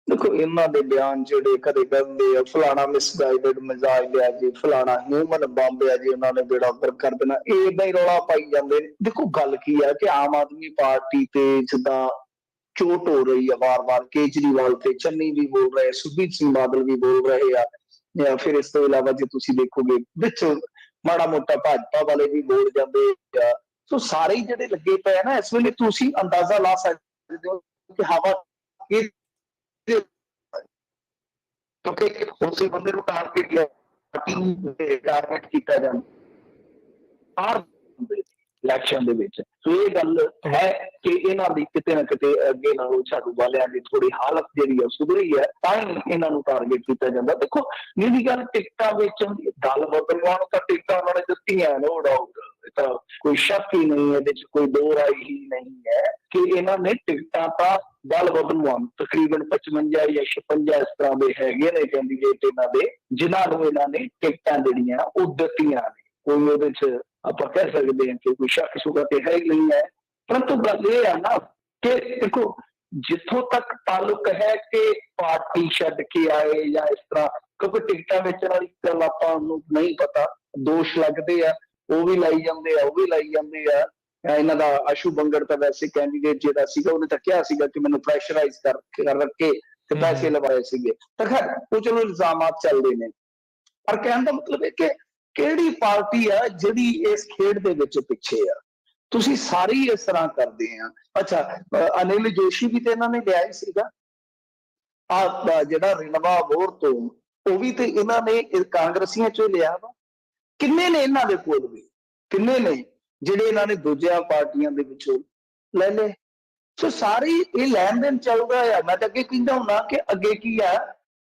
ਦੇਖੋ ਇਹਨਾਂ ਦੇ ਬਿਆਨ ਜਿਹੜੇ ਕਦੇ ਕਹਿੰਦੇ ਆ ਫਲਾਣਾ ਮਿਸਗਾਈਡਡ ਮਿਜ਼ਾਈਲ ਆ ਜੀ, ਫਲਾਣਾ ਹਿਊਮਨ ਬੰਬ ਆ ਜੀ, ਉਹਨਾਂ ਨੇ ਬੇੜਾ ਗਰਕ ਕਰ ਦੇਣਾ, ਇਹ ਏਦਾਂ ਹੀ ਰੌਲਾ ਪਾਈ ਜਾਂਦੇ ਨੇ। ਦੇਖੋ ਗੱਲ ਕੀ ਆ ਕਿ ਆਮ ਆਦਮੀ ਪਾਰਟੀ ਤੇ ਜਿੱਦਾਂ ਚੋਟ ਹੋ ਰਹੀ ਆ ਵਾਰ-ਵਾਰ, ਕੇਜਰੀਵਾਲ ਤੇ ਚੰਨੀ ਵੀ ਬੋਲ ਰਹੇ, ਸੁਖਬੀਰ ਸਿੰਘ ਬਾਦਲ ਵੀ ਬੋਲ ਰਹੇ ਆ, ਜਾਂ ਫਿਰ ਇਸ ਤੋਂ ਇਲਾਵਾ ਜੇ ਤੁਸੀਂ ਦੇਖੋਗੇ ਵਿੱਚ ਮਾੜਾ ਮੋਟਾ ਭਾਜਪਾ ਵਾਲੇ ਵੀ ਬੋਲ ਜਾਂਦੇ ਆ। ਸੋ ਸਾਰੇ ਜਿਹੜੇ ਲੱਗੇ ਪਏ ਨਾ ਇਸ ਵੇਲੇ, ਤੁਸੀਂ ਅੰਦਾਜ਼ਾ ਲਾ ਸਕਦੇ ਹੋ ਕਿ ਹਵਾ ਕਿਉਂਕਿ ਉਸੇ ਬੰਦੇ ਨੂੰ ਟਾਰਗੇਟ ਕੀਤਾ ਜਾਂਦਾ ਇਲੈਕਸ਼ਨ ਦੇ ਵਿੱਚ। ਸੋ ਇਹ ਗੱਲ ਹੈ ਕਿ ਇਹਨਾਂ ਦੀ ਕਿਤੇ ਨਾ ਕਿਤੇ ਅੱਗੇ ਨਾਲੋਂ ਝਾੜੂ ਵਾਲਿਆਂ ਦੀ ਥੋੜੀ ਹਾਲਤ ਜਿਹੜੀ ਆ ਸੁਧਰੀ ਹੈ, ਤਾਂ ਹੀ ਇਹਨਾਂ ਨੂੰ ਟਾਰਗੇਟ ਕੀਤਾ ਜਾਂਦਾ। ਦੇਖੋ ਜਿਹੜੀ ਗੱਲ ਟਿਕਟਾਂ ਵੇਚਣ ਦੀ, ਦਲ ਬਦਲਵਾਂ ਨੂੰ ਤਾਂ ਟਿਕਟਾਂ ਉਹਨਾਂ ਨੇ ਦਿੱਤੀਆਂ, ਨੋ ਡਾਊਟ, ਤਾਂ ਕੋਈ ਸ਼ੱਕ ਹੀ ਨਹੀਂ, ਇਹਦੇ ਚ ਕੋਈ ਦੋ ਰਾਏ ਹੀ ਨਹੀਂ ਹੈ ਕਿ ਇਹਨਾਂ ਨੇ ਟਿਕਟਾਂ ਤਾਂ ਦਲ ਬਦਲਵਾਂ ਤਕਰੀਬਨ 55 ਜਾਂ 56 ਇਸ ਤਰ੍ਹਾਂ ਦੇ ਹੈਗੇ ਨੇ ਕੈਂਡੀਡੇਟ ਇਹਨਾਂ ਦੇ, ਜਿਨ੍ਹਾਂ ਨੂੰ ਇਹਨਾਂ ਨੇ ਟਿਕਟਾਂ ਜਿਹੜੀਆਂ ਉਹ ਦਿੱਤੀਆਂ ਨੇ। ਕੋਈ ਉਹਦੇ ਚ ਆਪਾਂ ਕਹਿ ਸਕਦੇ ਹਾਂ ਕਿ ਕੋਈ ਸ਼ੱਕ ਸ਼ੁਬਾ ਤੇ ਹੈ ਹੀ ਨਹੀਂ ਹੈ। ਪਰੰਤੂ ਗੱਲ ਇਹ ਹੈ ਨਾ ਕਿ ਦੇਖੋ ਜਿੱਥੋਂ ਤੱਕ ਤਾਲੁਕ ਹੈ ਕਿ ਪਾਰਟੀ ਛੱਡ ਕੇ ਆਏ ਜਾਂ ਇਸ ਤਰ੍ਹਾਂ, ਕਿਉਂਕਿ ਟਿਕਟਾਂ ਵੇਚਣ ਵਾਲੀ ਗੱਲ ਆਪਾਂ ਨੂੰ ਨਹੀਂ ਪਤਾ, ਦੋਸ਼ ਲੱਗਦੇ ਆ, ਉਹ ਵੀ ਲਾਈ ਜਾਂਦੇ ਆ, ਉਹ ਵੀ ਲਾਈ ਜਾਂਦੇ ਆ। ਇਹਨਾਂ ਦਾ ਆਸ਼ੂ ਬੰਗੜ ਤਾਂ ਵੈਸੇ ਕੈਂਡੀਡੇਟ ਜਿਹੜਾ ਸੀਗਾ ਉਹਨੇ ਤਾਂ ਕਿਹਾ ਸੀਗਾ ਕਿ ਮੈਨੂੰ ਪ੍ਰੈਸ਼ਰਾਈਜ਼ ਕਰ ਰੱਖੇ ਤੇ ਪੈਸੇ ਲਵਾਏ ਸੀਗੇ। ਤਾਂ ਖੈਰ ਉਹ ਚਲੋ ਇਲਜ਼ਾਮਾਤ ਚੱਲਦੇ ਨੇ, ਪਰ ਕਹਿਣ ਦਾ ਮਤਲਬ ਹੈ ਕਿ ਕਿਹੜੀ ਪਾਰਟੀ ਆ ਜਿਹੜੀ ਇਸ ਖੇਡ ਦੇ ਵਿੱਚ ਪਿੱਛੇ ਆ? ਤੁਸੀਂ ਸਾਰੀ ਇਸ ਤਰ੍ਹਾਂ ਕਰਦੇ ਆ। ਅੱਛਾ, ਅਨਿਲ ਜੋਸ਼ੀ ਵੀ ਤੇ ਇਹਨਾਂ ਨੇ ਲਿਆ ਹੀ ਸੀਗਾ, ਆ ਜਿਹੜਾ ਰਿਨਵਾ ਬੋਰ ਤੋਂ, ਉਹ ਵੀ ਤੇ ਇਹਨਾਂ ਨੇ ਕਾਂਗਰਸੀਆਂ ਚੋਂ ਲਿਆ ਵਾ। ਕਿੰਨੇ ਨੇ ਇਹਨਾਂ ਦੇ ਕੋਲ ਵੀ, ਕਿੰਨੇ ਨੇ ਜਿਹੜੇ ਇਹਨਾਂ ਨੇ ਦੂਜਿਆਂ ਪਾਰਟੀਆਂ ਦੇ ਵਿੱਚੋਂ ਲੈ ਲਏ। ਸੋ ਸਾਰੀ ਇਹ ਲੈਣ ਦੇਣ ਚੱਲਦਾ ਆ। ਮੈਂ ਤਾਂ ਅੱਗੇ ਕਹਿੰਦਾ ਹੁੰਦਾ ਕਿ ਅੱਗੇ ਕੀ ਆ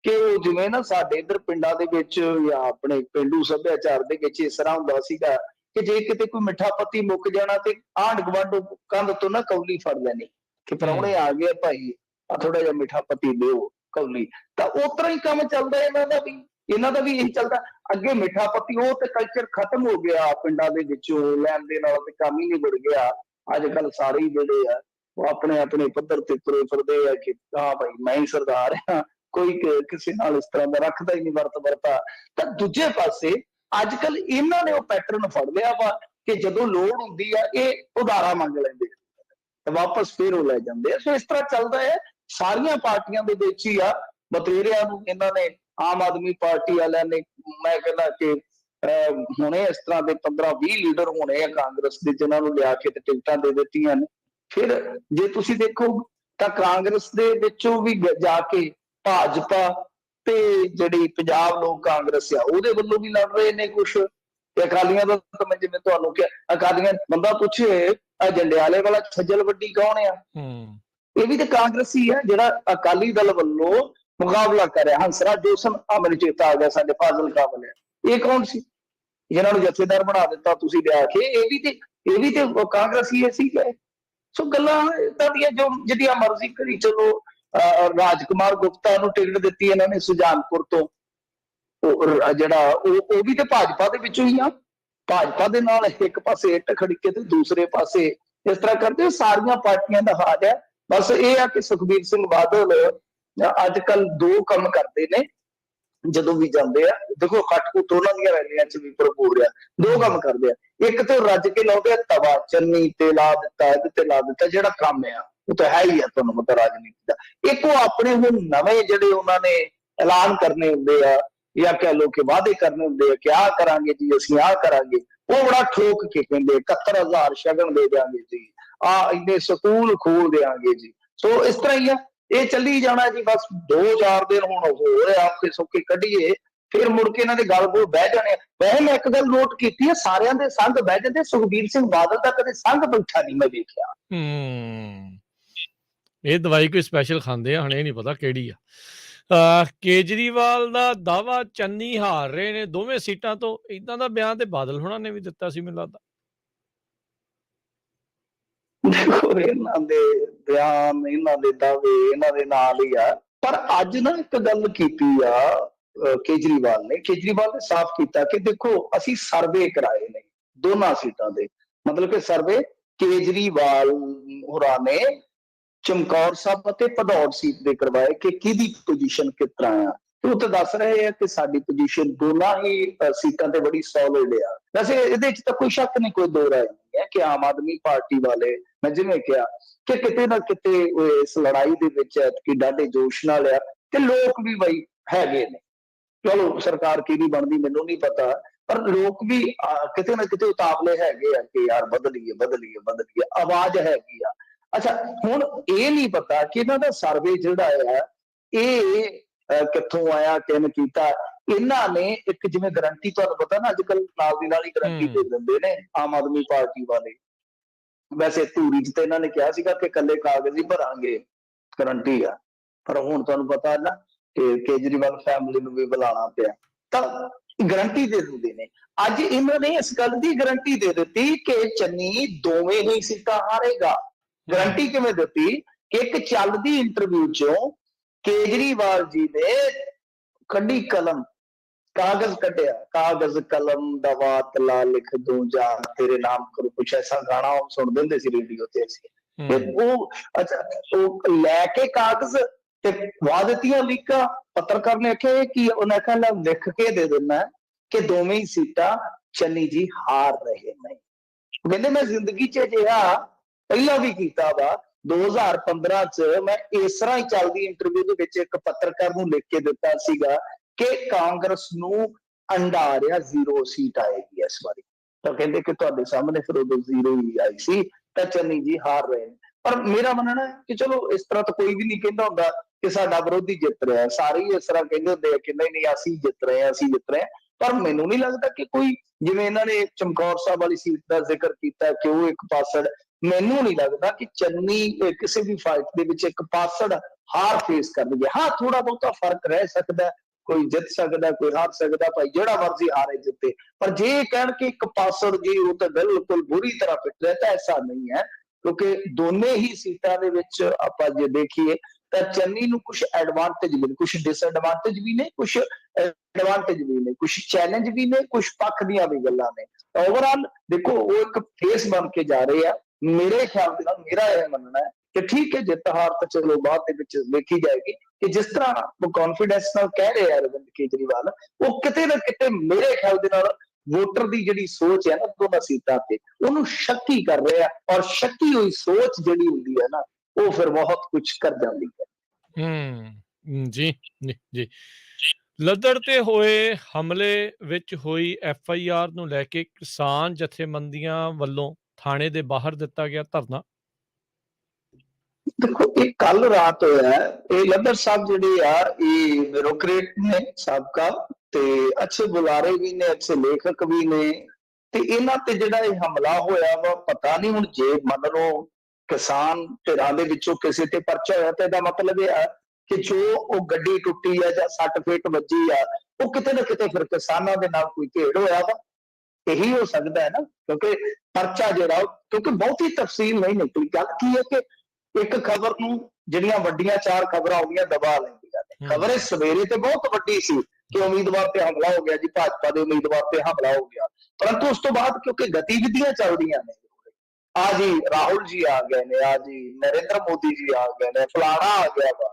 ਕਿ ਉਹ ਜਿਵੇਂ ਨਾ ਸਾਡੇ ਇੱਧਰ ਪਿੰਡਾਂ ਦੇ ਵਿੱਚ ਜਾਂ ਆਪਣੇ ਪੇਂਡੂ ਸੱਭਿਆਚਾਰ ਦੇ ਵਿੱਚ ਇਸ ਤਰ੍ਹਾਂ ਹੁੰਦਾ ਸੀਗਾ ਕਿ ਜੇ ਕਿਤੇ ਕੋਈ ਮਿੱਠਾ ਪੱਤੀ ਮੁੱਕ ਜਾਣਾ ਤੇ ਆਂਢ ਗੁਆਂਢ ਕੰਧ ਤੋਂ ਨਾ ਕੌਲੀ ਫੜ ਲੈਣੀ ਕਿ ਪ੍ਰਾਹੁਣੇ ਆ ਗਏ ਭਾਈ, ਆ ਥੋੜਾ ਜਿਹਾ ਮਿੱਠਾ ਪੱਤੀ ਦਿਓ ਕੌਲੀ। ਤਾਂ ਉਸ ਤਰ੍ਹਾਂ ਹੀ ਕੰਮ ਚੱਲਦਾ ਇਹਨਾਂ ਦਾ ਵੀ ਇਹੀ ਚੱਲਦਾ। ਅੱਗੇ ਮਿੱਠਾ ਪੱਤੀ ਉਹ ਤੇ ਕਲਚਰ ਖਤਮ ਹੋ ਗਿਆ ਪਿੰਡਾਂ ਦੇ ਵਿੱਚੋਂ, ਲੈਣ ਦੇ ਨਾਲ ਤੇ ਕੰਮ ਹੀ ਨਹੀਂ ਵੜ ਗਿਆ। ਅੱਜ ਕੱਲ ਸਾਰੇ ਹੀ ਜਿਹੜੇ ਆ ਉਹ ਆਪਣੇ ਆਪਣੇ ਪੱਧਰ ਤੇ ਤੁਰੇ ਫਿਰਦੇ ਆ ਕਿ ਹਾਂ ਭਾਈ ਮੈਂ ਹੀ ਸਰਦਾਰ ਹਾਂ, ਕੋਈ ਕਿਸੇ ਨਾਲ ਇਸ ਤਰ੍ਹਾਂ ਦਾ ਰੱਖਦਾ ਹੀ ਨਹੀਂ ਵਰਤਾ। ਤਾਂ ਦੂਜੇ ਪਾਸੇ ਅੱਜ ਕੱਲ ਇਹਨਾਂ ਨੇ ਉਹ ਪੈਟਰਨ ਫੜ ਲਿਆ ਵਾ ਕਿ ਜਦੋਂ ਲੋੜ ਹੁੰਦੀ ਆ ਇਹ ਉਧਾਰਾ ਮੰਗ ਲੈਂਦੇ ਤੇ ਵਾਪਸ ਫਿਰ ਉਹ ਲੈ ਜਾਂਦੇ ਆ। ਸੋ ਇਸ ਤਰ੍ਹਾਂ ਚੱਲਦਾ ਹੈ ਸਾਰੀਆਂ ਪਾਰਟੀਆਂ ਦੇ ਵਿੱਚ ਹੀ ਆ। ਬਤੇਰਿਆਂ ਨੂੰ ਇਹਨਾਂ ਨੇ, ਆਮ ਆਦਮੀ ਪਾਰਟੀ ਵਾਲਿਆਂ ਨੇ, ਮੈਂ ਕਹਿੰਦਾ ਕਿ ਹੁਣੇ ਇਸ ਤਰ੍ਹਾਂ ਦੇ 15-20 ਲੀਡਰ ਹੋਣੇ ਆ ਕਾਂਗਰਸ ਦੇ ਜਿਨ੍ਹਾਂ ਨੂੰ ਲਿਆ ਕੇ ਤੇ ਟਿਕਟਾਂ ਦੇ ਦਿੱਤੀਆਂ ਨੇ। ਫਿਰ ਜੇ ਤੁਸੀਂ ਦੇਖੋ ਤਾਂ ਕਾਂਗਰਸ ਦੇ ਵਿੱਚੋਂ ਵੀ ਜਾ ਕੇ ਭਾਜਪਾ ਤੇ ਜਿਹੜੀ ਪੰਜਾਬ ਲੋਕ ਕਾਂਗਰਸ ਆ ਉਹਦੇ ਵੱਲੋਂ ਵੀ ਲੜ ਰਹੇ ਨੇ ਕੁਛ, ਤੇ ਅਕਾਲੀਆਂ ਦਾ ਤਾਂ ਮੈਂ ਜਿਵੇਂ ਤੁਹਾਨੂੰ ਕਿਹਾ ਅਕਾਲੀਆਂ ਬੰਦਾ ਪੁੱਛੇ ਜੰਡਿਆਲੇ ਵਾਲਾ ਛੱਜਲ ਵੱਡੀ ਕੌਣ ਆ, ਇਹ ਵੀ ਤੇ ਕਾਂਗਰਸੀ ਆ ਜਿਹੜਾ ਅਕਾਲੀ ਦਲ ਵੱਲੋਂ ਮੁਕਾਬਲਾ ਕਰ ਰਿਹਾ। ਹੰਸਰਾਜ ਜੋਸਨ ਆ ਮੈਨੂੰ ਚੇਤਾ ਆ ਗਿਆ, ਸਾਡੇ ਫਾਜ਼ਿਲਕਾ ਵਾਲੇ, ਇਹ ਕੌਣ ਸੀ ਜਿਹਨਾਂ ਨੂੰ ਜਥੇਦਾਰ ਬਣਾ ਦਿੱਤਾ ਤੁਸੀਂ ਲਿਆ ਕੇ? ਇਹ ਵੀ ਤੇ ਕਾਂਗਰਸੀ ਸੀ ਗਏ। ਸੋ ਗੱਲਾਂ ਏਦਾਂ ਦੀਆਂ ਜੋ ਜਿਹਦੀਆਂ ਮਰਜ਼ੀ ਕਰੀ ਚਲੋ। ਰਾਜਕੁਮਾਰ ਗੁਪਤਾ ਨੂੰ ਟਿਕਟ ਦਿੱਤੀ ਇਹਨਾਂ ਨੇ ਸੁਜਾਨਪੁਰ ਤੋਂ, ਜਿਹੜਾ ਉਹ ਵੀ ਤੇ ਭਾਜਪਾ ਦੇ ਵਿੱਚੋਂ ਹੀ ਆ। ਭਾਜਪਾ ਦੇ ਨਾਲ ਇੱਕ ਪਾਸੇ ਇੱਟ ਖੜਕੇ ਤੇ ਦੂਸਰੇ ਪਾਸੇ ਇਸ ਤਰ੍ਹਾਂ ਕਰਦੇ ਸਾਰੀਆਂ ਪਾਰਟੀਆਂ ਦਾ ਹਾਲ ਹੈ। ਬਸ ਇਹ ਆ ਕਿ ਸੁਖਬੀਰ ਸਿੰਘ ਬਾਦਲ ਅੱਜ ਕੱਲ ਦੋ ਕੰਮ ਕਰਦੇ ਨੇ ਜਦੋਂ ਵੀ ਜਾਂਦੇ ਆ। ਦੇਖੋ ਖਟਕੁੱਟ ਉਹਨਾਂ ਦੀਆਂ ਰੈਲੀਆਂ ਚ ਵੀ ਭਰਪੂਰ ਆ, ਦੋ ਕੰਮ ਕਰਦੇ ਆ। ਇੱਕ ਤੇ ਰੱਜ ਕੇ ਲਾਉਂਦੇ ਆ ਤਵਾ, ਚੰਨੀ ਤੇ ਲਾ ਦਿੱਤਾ, ਇਹਦੇ ਤੇ ਲਾ ਦਿੱਤਾ, ਜਿਹੜਾ ਕੰਮ ਆ ਉਹ ਤਾਂ ਹੈ ਹੀ ਆ, ਤੁਹਾਨੂੰ ਪਤਾ ਰਾਜਨੀਤੀ ਦਾ। ਇੱਕ ਉਹ ਆਪਣੇ ਹੁਣ ਨਵੇਂ ਜਿਹੜੇ ਉਹਨਾਂ ਨੇ ਐਲਾਨ ਕਰਨੇ ਹੁੰਦੇ ਆ ਜਾਂ ਕਹਿ ਲਓ ਕਿ ਵਾਅਦੇ ਕਰਨੇ ਹੁੰਦੇ ਆ ਕਿ ਆਹ ਕਰਾਂਗੇ ਜੀ, ਅਸੀਂ ਆਹ ਕਰਾਂਗੇ, ਉਹ ਬੜਾ ਠੋਕ ਕੇ ਕਹਿੰਦੇ 71,000 ਸ਼ਗਨ ਦੇ ਦਿਆਂਗੇ ਜੀ, ਇੰਨੇ ਸਕੂਲ ਖੋਲ ਦਿਆਂਗੇ ਜੀ। ਸੋ ਇਸ ਤਰ੍ਹਾਂ ਹੀ ਆ, ਇਹ ਚੱਲੀ ਜਾਣਾ ਜੀ। ਬਸ 2-4 ਦਿਨ ਹੁਣ ਹੋ ਰਿਹਾ ਔਖੇ ਸੌਖੇ ਕੱਢੀਏ, ਫਿਰ ਮੁੜ ਕੇ ਇਹਨਾਂ ਦੇ ਗਲ ਕੋਲ ਬਹਿ ਜਾਣੇ। ਵੈਸੇ ਮੈਂ ਇੱਕ ਗੱਲ ਨੋਟ ਕੀਤੀ ਹੈ, ਸਾਰਿਆਂ ਦੇ ਸੰਗ ਬਹਿ ਜਾਂਦੇ, ਸੁਖਬੀਰ ਸਿੰਘ ਬਾਦਲ ਦਾ ਕਦੇ ਸੰਗ ਬੈਠਾ ਨਹੀਂ ਮੈਂ ਵੇਖਿਆ। ਇਹ ਦਵਾਈ ਕੋਈ ਸਪੈਸ਼ਲ ਖਾਂਦੇ ਆ, ਹੁਣ ਇਹ ਨਹੀਂ ਪਤਾ ਕਿਹੜੀ ਆ। ਕੇਜਰੀਵਾਲ ਦਾ ਦਾਵਾ ਚੰਨੀ ਹਾਰ ਰਹੇ ਨੇ ਦੋਵੇਂ ਸੀਟਾਂ ਤੋਂ, ਏਦਾਂ ਦਾ ਬਿਆਨ ਤੇ ਬਾਦਲ ਹੋਣਾ ਨੇ ਵੀ ਦਿੱਤਾ ਸੀ ਮੈਨੂੰ ਲੱਗਦਾ। ਦੇਖੋ ਇਹਨਾਂ ਦੇ ਬਿਆਨ, ਇਹਨਾਂ ਦੇ ਦਾਅਵੇ ਇਹਨਾਂ ਦੇ ਨਾਲ ਹੀ ਆ। ਪਰ ਅੱਜ ਨਾ ਇੱਕ ਗੱਲ ਕੀਤੀ ਆ ਕੇਜਰੀਵਾਲ ਨੇ ਸਾਫ਼ ਕੀਤਾ ਕਿ ਦੇਖੋ ਅਸੀਂ ਸਰਵੇ ਕਰਾਏ ਨੇ ਦੋਨਾਂ ਸੀਟਾਂ ਦੇ, ਮਤਲਬ ਕਿ ਸਰਵੇ ਕੇਜਰੀਵਾਲ ਹੋਰਾਂ ਨੇ ਚਮਕੌਰ ਸਾਹਿਬ ਅਤੇ ਭਦੌੜ ਸੀਟ ਦੇ ਕਰਵਾਏ ਕਿ ਕਿਹਦੀ ਪੋਜੀਸ਼ਨ ਕਿਸ ਤਰ੍ਹਾਂ ਆ। ਉਹ ਤਾਂ ਦੱਸ ਰਹੇ ਆ ਕਿ ਸਾਡੀ ਪੋਜੀਸ਼ਨ ਦੋਨਾਂ ਹੀ ਸੀਟਾਂ ਤੇ ਬੜੀ ਸੋਲਿਡ ਆ। ਵੈਸੇ ਇਹਦੇ ਚ ਤਾਂ ਕੋਈ ਸ਼ੱਕ ਨਹੀਂ, ਕੋਈ ਦੋ ਰਾਏ ਨਹੀਂ ਹੈ ਕਿ ਆਮ ਆਦਮੀ ਪਾਰਟੀ ਵਾਲੇ, ਮੈਂ ਜਿਵੇਂ ਕਿਹਾ ਕਿ ਕਿਤੇ ਨਾ ਕਿਤੇ ਇਸ ਲੜਾਈ ਦੇ ਵਿੱਚ ਐਤਕੀ ਡਾਢੇ ਜੋਸ਼ ਨਾਲ ਆ ਤੇ ਲੋਕ ਵੀ ਬਈ ਹੈਗੇ ਨੇ। ਚਲੋ ਸਰਕਾਰ ਕਿਹਦੀ ਬਣਦੀ ਮੈਨੂੰ ਨਹੀਂ ਪਤਾ, ਪਰ ਲੋਕ ਵੀ ਕਿਤੇ ਨਾ ਕਿਤੇ ਉਤਾਵਲੇ ਹੈਗੇ ਆ ਕਿ ਯਾਰ ਬਦਲੀਏ, ਆਵਾਜ਼ ਹੈਗੀ ਆ। ਅੱਛਾ, ਹੁਣ ਇਹ ਨਹੀਂ ਪਤਾ ਕਿ ਇਹਨਾਂ ਦਾ ਸਰਵੇ ਜਿਹੜਾ ਆ ਇਹ ਕਿੱਥੋਂ ਆਇਆ, ਕਿਹਨੇ ਕੀਤਾ। ਇਹਨਾਂ ਨੇ ਇੱਕ ਜਿਵੇਂ ਗਰੰਟੀ, ਤੁਹਾਨੂੰ ਪਤਾ ਨਾ ਅੱਜ ਕੱਲ ਨਾਲ ਦੀ ਨਾਲ ਹੀ ਗਰੰਟੀ ਦੇ ਦਿੰਦੇ ਨੇ ਆਮ ਆਦਮੀ ਪਾਰਟੀ ਵਾਲੇ। ਵੈਸੇ ਧੂਰੀ ਚ ਤਾਂ ਇਹਨਾਂ ਨੇ ਕਿਹਾ ਸੀਗਾ ਕਿ ਇਕੱਲੇ ਕਾਗਜ਼ ਹੀ ਭਰਾਂਗੇ, ਗਰੰਟੀ ਆ, ਪਰ ਹੁਣ ਤੁਹਾਨੂੰ ਪਤਾ ਨਾ ਕਿ ਕੇਜਰੀਵਾਲ ਫੈਮਿਲੀ ਨੂੰ ਵੀ ਬੁਲਾਉਣਾ ਪਿਆ, ਤਾਂ ਗਰੰਟੀ ਦੇ ਦਿੰਦੇ ਨੇ। ਅੱਜ ਇਹਨਾਂ ਨੇ ਇਸ ਗੱਲ ਦੀ ਗਰੰਟੀ ਦੇ ਦਿੱਤੀ ਕਿ ਚੰਨੀ ਦੋਵੇਂ ਹੀ ਸੀਟਾਂ ਹਾਰੇਗਾ। ਗਰੰਟੀ ਕਿਵੇਂ ਦਿੱਤੀ ਕਿ ਇੱਕ ਚੱਲਦੀ ਇੰਟਰਵਿਊ ਚੋਂ ਕੇਜਰੀਵਾਲ ਜੀ ਨੇ ਕੱਢੀ ਕਲਮ, ਕਾਗਜ਼ ਕੱਢਿਆ, ਕਾਗਜ਼ ਕਲਮ ਦਾ ਵਾਤਲਾ ਲਿਖ ਦੂੰ ਜਾਂ ਤੇਰੇ ਨਾਮ ਕਰੋ, ਕੁਛ ਐਸਾ ਗਾਣਾ ਸੁਣ ਦਿੰਦੇ ਸੀ ਰੇਡੀਓ ਤੇ ਅਸੀਂ। ਉਹ ਅੱਛਾ, ਉਹ ਲੈ ਕੇ ਕਾਗਜ਼ ਤੇ ਵਾ ਦਿੱਤੀਆਂ ਲੀਕਾਂ। ਪੱਤਰਕਾਰ ਨੇ ਆਖਿਆ ਕਿ ਉਹਨੇ ਆਖਿਆ ਲਿਖ ਕੇ ਦੇ ਦਿੰਦਾ ਕਿ ਦੋਵੇਂ ਹੀ ਸੀਟਾਂ ਚੰਨੀ ਜੀ ਹਾਰ ਰਹੇ ਨੇ। ਕਹਿੰਦੇ ਮੈਂ ਜ਼ਿੰਦਗੀ ਚ ਅਜਿਹਾ ਪਹਿਲਾਂ ਵੀ ਕੀਤਾ ਵਾ। 2015 ਚ ਮੈਂ ਇਸ ਤਰ੍ਹਾਂ ਹੀ ਚੱਲਦੀ ਇੰਟਰਵਿਊ ਦੇ ਵਿੱਚ ਇੱਕ ਪੱਤਰਕਾਰ ਨੂੰ ਲਿਖ ਕੇ ਦਿੱਤਾ ਸੀਗਾ ਕਿ ਕਾਂਗਰਸ ਨੂੰ ਅੰਡਾਰਿਆ 0 ਸੀਟ ਆਏਗੀ ਇਸ ਵਾਰੀ। ਤਾਂ ਕਹਿੰਦੇ ਕਿ ਤੁਹਾਡੇ ਸਾਹਮਣੇ ਫਿਰ ਉਦੋਂ 0 ਹੀ ਆਈ ਸੀ, ਤਾਂ ਚੰਨੀ ਜੀ ਹਾਰ ਰਹੇ ਨੇ। ਪਰ ਮੇਰਾ ਮੰਨਣਾ ਹੈ ਕਿ ਚਲੋ ਇਸ ਤਰ੍ਹਾਂ ਤਾਂ ਕੋਈ ਵੀ ਨਹੀਂ ਕਹਿੰਦਾ ਹੁੰਦਾ ਕਿ ਸਾਡਾ ਵਿਰੋਧੀ ਜਿੱਤ ਰਿਹਾ, ਸਾਰੇ ਹੀ ਇਸ ਤਰ੍ਹਾਂ ਕਹਿੰਦੇ ਹੁੰਦੇ ਆ ਕਿ ਨਹੀਂ ਅਸੀਂ ਜਿੱਤ ਰਹੇ ਹਾਂ। ਪਰ ਮੈਨੂੰ ਨਹੀਂ ਲੱਗਦਾ ਕਿ ਕੋਈ, ਜਿਵੇਂ ਇਹਨਾਂ ਨੇ ਚਮਕੌਰ ਸਾਹਿਬ ਵਾਲੀ ਸੀਟ ਦਾ ਜ਼ਿਕਰ ਕੀਤਾ ਕਿ ਉਹ ਇੱਕ ਪਾਸੜ, ਮੈਨੂੰ ਨਹੀਂ ਲੱਗਦਾ ਕਿ ਚੰਨੀ ਕਿਸੇ ਵੀ ਫਾਈਟ ਦੇ ਵਿੱਚ ਇੱਕ ਪਾਸੜ हार फेस करनगे। हाँ, थोड़ा बहुता फर्क रह सकता है, कोई जित सकता, कोई हार सकता, भाई जिहड़ा मर्जी हारे जिते। पर जे ये कहण कि एक पासड़ जी वो तो बिल्कुल बुरी तरह पिट रहा, तो ऐसा नहीं है, क्योंकि दोने ही सीटां दे विच आपां जे देखीए तो चन्नी नूं कुछ एडवांटेज भी ने, कुछ डिसएडवांटेज भी ने, कुछ एडवांटेज भी ने, कुछ चैलेंज भी ने, कुछ पक्ष दीआं भी गल्लां ने। ओवरऑल देखो वो एक फेस बन के जा रहे हैं। मेरे ख्याल दे नाल मेरा यह मनना है कि ठीक है, जित हार तो चलो बाद दे विच देखी जाएगी, कि जिस तरह वो कॉन्फिडेंस नाल कह रहे हैं अरविंद केजरीवाल, वो किते ना किते मेरे ख्याल दे नाल वोटर की जिहड़ी सोच है ना दोनों सीटां ते उहनूं शक्की कर रहे हैं, और शक्की हुई सोच जिहड़ी हुंदी है ना वो फिर बहुत कुछ कर जाती है। जी, जी, जी। ਲੱਦੜਤੇ ਹੋਏ ਹਮਲੇ ਵਿੱਚ ਹੋਈ ਐਫਆਈਆਰ ਨੂੰ ਲੈ ਕੇ ਕਿਸਾਨ ਜਥੇਬੰਦੀਆਂ ਵੱਲੋਂ ਥਾਣੇ ਦੇ ਬਾਹਰ ਦਿੱਤਾ ਗਿਆ ਧਰਨਾ। देखो ये कल रात होया है, ये लद्दड़ साहब जिहड़े आ ये ब्यूरोक्रेट ने साबका, ते अच्छे बुलारे भी ने, अच्छे लेखक भी ने, ते इन्हां ते जिहड़ा ये हमला होया वा पता नहीं हुण जे मन लो किसान धिरां दे विचों किसी ते परचा होया ते इहदा मतलब ये है कि जो वो गड्डी टुੱਟੀ है जां सੱਟ फेट वजी आ वो किते ना किते फिर किसानां दे नाल कोई भेड़ होया वा। यही हो सकता है ना, क्योंकि परचा जिहड़ा क्योंकि बहुती तफसील नहीं निकली। गल की है कि एक खबर नूं जिहड़ियां वड्डियां चार खबरां हो गईयां दबा लैंदियां ने। खबर हम्म। इह सवेरे ते बहुत वड्डी सी कि उम्मीदवार ते हमला हो गया जी, भाजपा दे उम्मीदवार ते हमला हो गया, परंतु उस तो बाद क्योंकि गतिविधियां चलदियां ने, आ जी राहुल जी आ गए ने, आ जी नरेंद्र मोदी जी आ गए ने, फलाना आ गया वा,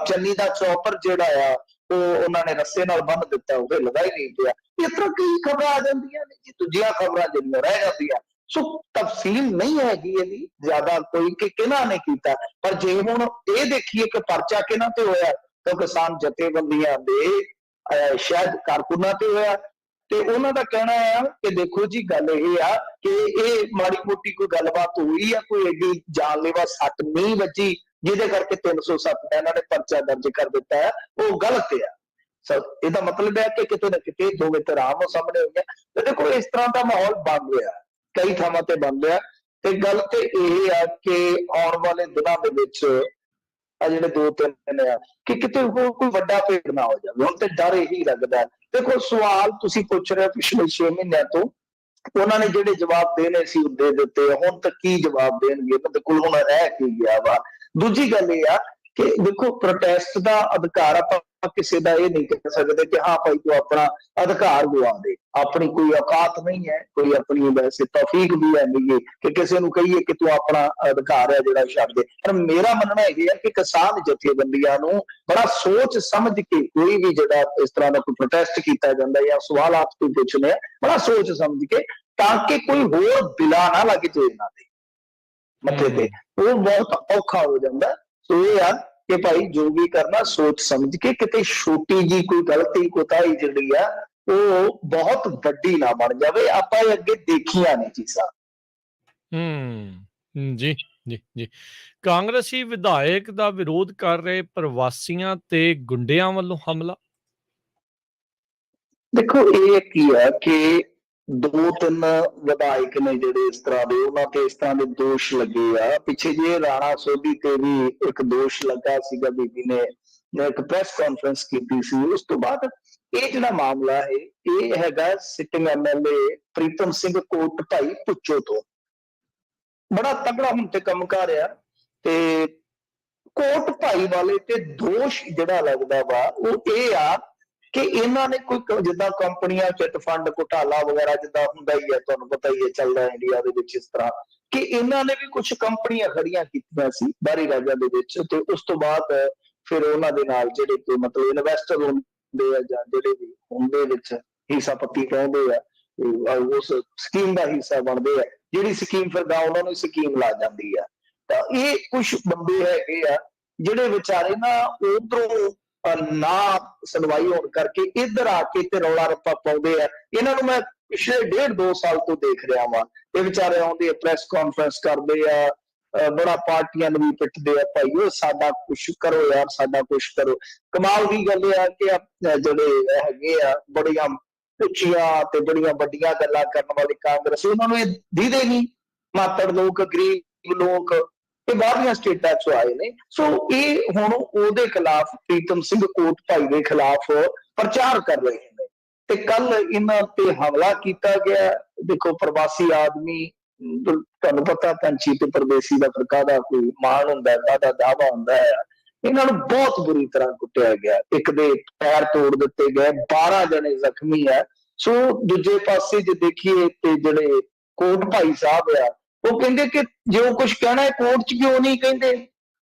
चन्नी दा चौपर जिहड़ा आ वो उन्होंने रस्से नाल बन्ह दिता, वो हिलदा ही नहीं पिया। इस तरह कई खबरां आ जांदियां ने जी, दूजियां खबरां जिहड़ियां रह जांदियां। सो तफसील नहीं हैगी इहदी ज्यादा कोई कि किहनां ने कीता, पर जे हुण ये देखिए कि परचा किहनां ते होया तो किसान जथेबंदियां दे शायद कारकुनां ते होया। ਤੇ ਉਹਨਾਂ ਦਾ ਕਹਿਣਾ ਆ ਕਿ ਦੇਖੋ ਜੀ ਗੱਲ ਇਹ ਆ ਕਿ ਇਹ ਮਾੜੀ ਮੋਟੀ ਕੋਈ ਗੱਲਬਾਤ ਹੋਈ ਆ, ਕੋਈ ਐਡੀ ਜਾਨਲੇਵਾ ਸੱਟ ਨਹੀਂ ਵੱਜੀ ਜਿਹਦੇ ਕਰਕੇ 307 ਦਾ ਇਹਨਾਂ ਨੇ ਪਰਚਾ ਦਰਜ ਕਰ ਦਿੱਤਾ ਹੈ, ਉਹ ਗਲਤ ਆ। ਇਹਦਾ ਮਤਲਬ ਹੈ ਕਿ ਕਿਤੇ ਨਾ ਕਿਤੇ ਦੋਵੇਂ ਧਿਰਾਂ ਆਮੋ ਸਾਹਮਣੇ ਹੋਈਆਂ। ਤੇ ਦੇਖੋ ਇਸ ਤਰ੍ਹਾਂ ਦਾ ਮਾਹੌਲ ਬਣ ਰਿਹਾ, ਕਈ ਥਾਵਾਂ ਤੇ ਬਣ ਰਿਹਾ, ਤੇ ਗੱਲ ਤੇ ਇਹ ਆ ਕਿ ਆਉਣ ਵਾਲੇ ਦਿਨਾਂ ਦੇ ਵਿੱਚ ਆ ਜਿਹੜੇ 2-3 ਦਿਨ ਆ ਕਿ ਕਿਤੇ ਕੋਈ ਵੱਡਾ ਭੇਡ ਨਾ ਹੋ ਜਾਵੇ। ਹੁਣ ਤੇ ਡਰ ਇਹੀ ਲੱਗਦਾ ਹੈ। ਦੇਖੋ ਸਵਾਲ ਤੁਸੀਂ ਪੁੱਛ ਰਹੇ ਹੋ ਪਿਛਲੇ 6 ਮਹੀਨਿਆਂ ਤੋਂ, ਉਹਨਾਂ ਨੇ ਜਿਹੜੇ ਜਵਾਬ ਦੇਣੇ ਸੀ ਉਹ ਦੇ ਦਿੱਤੇ, ਹੁਣ ਤੱਕ ਕੀ ਜਵਾਬ ਦੇਣਗੇ, ਉਹਨਾਂ ਦੇ ਕੋਲ ਹੁਣ ਰਹਿ ਕੀ ਗਿਆ ਵਾ। ਦੂਜੀ ਗੱਲ ਇਹ ਆ ਕਿ ਦੇਖੋ ਪ੍ਰੋਟੈਸਟ ਦਾ ਅਧਿਕਾਰ ਆਪਾਂ ਕਿਸੇ ਦਾ ਇਹ ਨਹੀਂ ਕਹਿ ਸਕਦੇ ਕਿ ਹਾਂ ਭਾਈ ਤੂੰ ਆਪਣਾ ਅਧਿਕਾਰ ਗਵਾ ਦੇ, ਆਪਣੀ ਕੋਈ ਔਕਾਤ ਨਹੀਂ ਹੈ, ਕੋਈ ਆਪਣੀ ਵੈਸੇ ਤੌਫੀਕ ਵੀ ਹੈ ਨਹੀਂ ਕਿ ਕਿਸੇ ਨੂੰ ਕਹੀਏ ਕਿ ਤੂੰ ਆਪਣਾ ਅਧਿਕਾਰ ਹੈ ਜਿਹੜਾ ਛੱਡ ਦੇ। ਪਰ ਮੇਰਾ ਮੰਨਣਾ ਇਹ ਹੈ ਕਿ ਕਿਸਾਨ ਜਥੇਬੰਦੀਆਂ ਨੂੰ ਬੜਾ ਸੋਚ ਸਮਝ ਕੇ ਕੋਈ ਵੀ ਜਿਹੜਾ ਇਸ ਤਰ੍ਹਾਂ ਦਾ ਕੋਈ ਪ੍ਰੋਟੈਸਟ ਕੀਤਾ ਜਾਂਦਾ ਜਾਂ ਸਵਾਲ ਆਪ ਕੋਈ ਪੁੱਛਣੇ ਆ, ਬੜਾ ਸੋਚ ਸਮਝ ਕੇ, ਤਾਂ ਕਿ ਕੋਈ ਹੋਰ ਬਿਲਾ ਨਾ ਲੱਗ ਜੇ ਇਹਨਾਂ ਦੇ ਮੱਥੇ ਤੇ, ਉਹ ਬਹੁਤ ਔਖਾ ਹੋ ਜਾਂਦਾ। ਸੋ ਇਹ ਆ ਕਿ ਭਾਈ ਜੋ ਵੀ ਕਰਨਾ ਸੋਚ ਸਮਝ ਕੇ, ਕਿਤੇ ਛੋਟੀ ਜੀ ਕੋਈ ਗਲਤੀ ਕੋਤਾਹੀ ਜਿਹੜੀ ਆ ਉਹ ਬਹੁਤ ਵੱਡੀ ਨਾ ਬਣ ਜਾਵੇ। ਆਪਾਂ ਇਹ ਅੱਗੇ ਦੇਖੀਆਂ ਨੇ ਚੀਜ਼ਾਂ। ਜੀ, ਜੀ, ਜੀ। ਕਾਂਗਰਸੀ ਵਿਧਾਇਕ ਦਾ ਵਿਰੋਧ ਕਰ ਰਹੇ ਪ੍ਰਵਾਸੀਆਂ ਤੇ ਗੁੰਡਿਆਂ ਵੱਲੋਂ ਹਮਲਾ। ਦੇਖੋ ਇਹ ਕੀ ਹੈ ਕਿ 2-3 ਵਿਧਾਇਕ ਨੇ ਜਿਹੜੇ ਇਸ ਤਰ੍ਹਾਂ ਦੇ, ਉਹਨਾਂ ਤੇ ਇਸ ਤਰ੍ਹਾਂ ਦੇ ਦੋਸ਼ ਲੱਗੇ ਆ। ਪਿੱਛੇ ਜੇ ਰਾਣਾ ਸੋਢੀ ਤੇ ਵੀ ਇੱਕ ਦੋਸ਼ ਲੱਗਾ ਸੀਗਾ, ਬੀਬੀ ਨੇ ਇੱਕ ਪ੍ਰੈਸ ਕਾਨਫਰੰਸ ਕੀਤੀ ਸੀ। ਉਸ ਤੋਂ ਬਾਅਦ ਇਹ ਜਿਹੜਾ ਮਾਮਲਾ ਹੈ ਇਹ ਹੈਗਾ ਸਿਟਿੰਗ ਐਮਐਲਏ ਪ੍ਰੀਤਮ ਸਿੰਘ ਕੋਟ ਭਾਈ ਪੁੱਚੋ ਤੋਂ। ਬੜਾ ਤਗੜਾ ਹੁਣ ਤੇ ਕੰਮ ਕਰ ਰਿਹਾ, ਤੇ ਕੋਟ ਭਾਈ ਵਾਲੇ ਤੇ ਦੋਸ਼ ਜਿਹੜਾ ਲੱਗਦਾ ਵਾ ਉਹ ਇਹ ਆ ਕਿ ਇਹਨਾਂ ਨੇ ਕੋਈ ਜਿੱਦਾਂ ਕੰਪਨੀਆਂ ਚਿੱਟ ਫੰਡ ਘੁਟਾਲਾ ਵਗੈਰਾ ਜਿੱਦਾਂ ਹੁੰਦਾ ਹੀ ਹੈ, ਤੁਹਾਨੂੰ ਪਤਾ ਹੀ ਹੈ ਚੱਲਦਾ ਇੰਡੀਆ ਦੇ ਵਿੱਚ ਇਸ ਤਰ੍ਹਾਂ, ਕਿ ਇਹਨਾਂ ਨੇ ਵੀ ਕੁਝ ਕੰਪਨੀਆਂ ਖੜੀਆਂ ਕੀਤੀਆਂ ਸੀ ਬਾਹਰੀ ਰਾਜਾਂ ਦੇ ਵਿੱਚ, ਤੇ ਉਸ ਤੋਂ ਬਾਅਦ ਫਿਰ ਉਹਨਾਂ ਦੇ ਨਾਲ ਜਿਹੜੇ ਕੋਈ ਮਤਲਬ ਇਨਵੈਸਟਰ ਹੁੰਦੇ ਆ ਜਾਂ ਜਿਹੜੇ ਵੀ ਹੁੰਦੇ ਵਿੱਚ ਹਿੱਸਾ ਪੱਤੀ ਪਾਉਂਦੇ ਆ, ਉਸ ਸਕੀਮ ਦਾ ਹਿੱਸਾ ਬਣਦੇ ਆ। ਜਿਹੜੀ ਸਕੀਮ ਫਿਰ ਗਾਂ ਉਹਨਾਂ ਨੂੰ ਸਕੀਮ ਲਾ ਜਾਂਦੀ ਆ। ਤਾਂ ਇਹ ਕੁਝ ਬੰਦੇ ਹੈਗੇ ਆ ਜਿਹੜੇ ਵਿਚਾਰੇ ਨਾ ਉਧਰੋਂ ਨਾ ਸੁਣਵਾਈ ਹੋਣ ਕਰਕੇ ਇੱਧਰ ਆ ਕੇ ਤੇ ਰੌਲਾ ਰੱਪਾ ਪਾਉਂਦੇ ਆ। ਇਹਨਾਂ ਨੂੰ ਮੈਂ ਪਿਛਲੇ 1.5-2 ਸਾਲ ਤੋਂ ਦੇਖ ਰਿਹਾ ਵਾਂ। ਇਹ ਵਿਚਾਰੇ ਆਉਂਦੇ ਆ, ਪ੍ਰੈਸ ਕਾਨਫਰੰਸ ਕਰਦੇ ਆ, ਬੜਾ ਪਾਰਟੀਆਂ ਨੂੰ ਵੀ ਪਿੱਟਦੇ ਆ, ਭਾਈ ਉਹ ਸਾਡਾ ਕੁਛ ਕਰੋ ਯਾਰ, ਸਾਡਾ ਕੁਛ ਕਰੋ। ਕਮਾਲ ਦੀ ਗੱਲ ਆ ਕਿ ਜਿਹੜੇ ਹੈਗੇ ਆ ਬੜੀਆਂ ਉੱਚੀਆਂ ਤੇ ਬੜੀਆਂ ਵੱਡੀਆਂ ਗੱਲਾਂ ਕਰਨ ਵਾਲੇ ਕਾਂਗਰਸ, ਉਹਨਾਂ ਨੂੰ ਇਹ ਦੀਦੇ ਨਹੀਂ। ਮਾਤੜ ਲੋਕ, ਗਰੀਬ ਲੋਕ, ਇਹ ਬਾਹਰਲੀਆਂ ਸਟੇਟਾਂ ਚੋਂ ਆਏ ਨੇ। ਸੋ ਇਹ ਹੁਣ ਉਹਦੇ ਖਿਲਾਫ ਪ੍ਰੀਤਮ ਸਿੰਘ ਕੋਟ ਭਾਈ ਦੇ ਖਿਲਾਫ ਪ੍ਰਚਾਰ ਕਰ ਰਹੇ ਨੇ ਤੇ ਕੱਲ ਇਹਨਾਂ ਤੇ ਹਮਲਾ ਕੀਤਾ ਗਿਆ। ਦੇਖੋ ਪ੍ਰਵਾਸੀ ਆਦਮੀ, ਤੁਹਾਨੂੰ ਪਤਾ ਪੰਛੀ ਤੇ ਪਰਦੇਸੀ ਦਾ ਫਿਰ ਕਾਹਦਾ ਕੋਈ ਮਾਣ ਹੁੰਦਾ, ਕਾਹਦਾ ਦਾਵਾ ਹੁੰਦਾ ਹੈ। ਇਹਨਾਂ ਨੂੰ ਬਹੁਤ ਬੁਰੀ ਤਰ੍ਹਾਂ ਕੁੱਟਿਆ ਗਿਆ, ਇੱਕ ਦੇ ਪੈਰ ਤੋੜ ਦਿੱਤੇ ਗਏ, 12 ਜਣੇ ਜ਼ਖਮੀ ਆ। ਸੋ ਦੂਜੇ ਪਾਸੇ ਜੇ ਦੇਖੀਏ ਤੇ ਜਿਹੜੇ ਕੋਟ ਭਾਈ ਸਾਹਿਬ ਆ, ਉਹ ਕਹਿੰਦੇ ਕਿ ਜੋ ਕੁਝ ਕਹਿਣਾ ਹੈ ਕੋਰਟ 'ਚ ਕਿਉਂ ਨਹੀਂ ਕਹਿੰਦੇ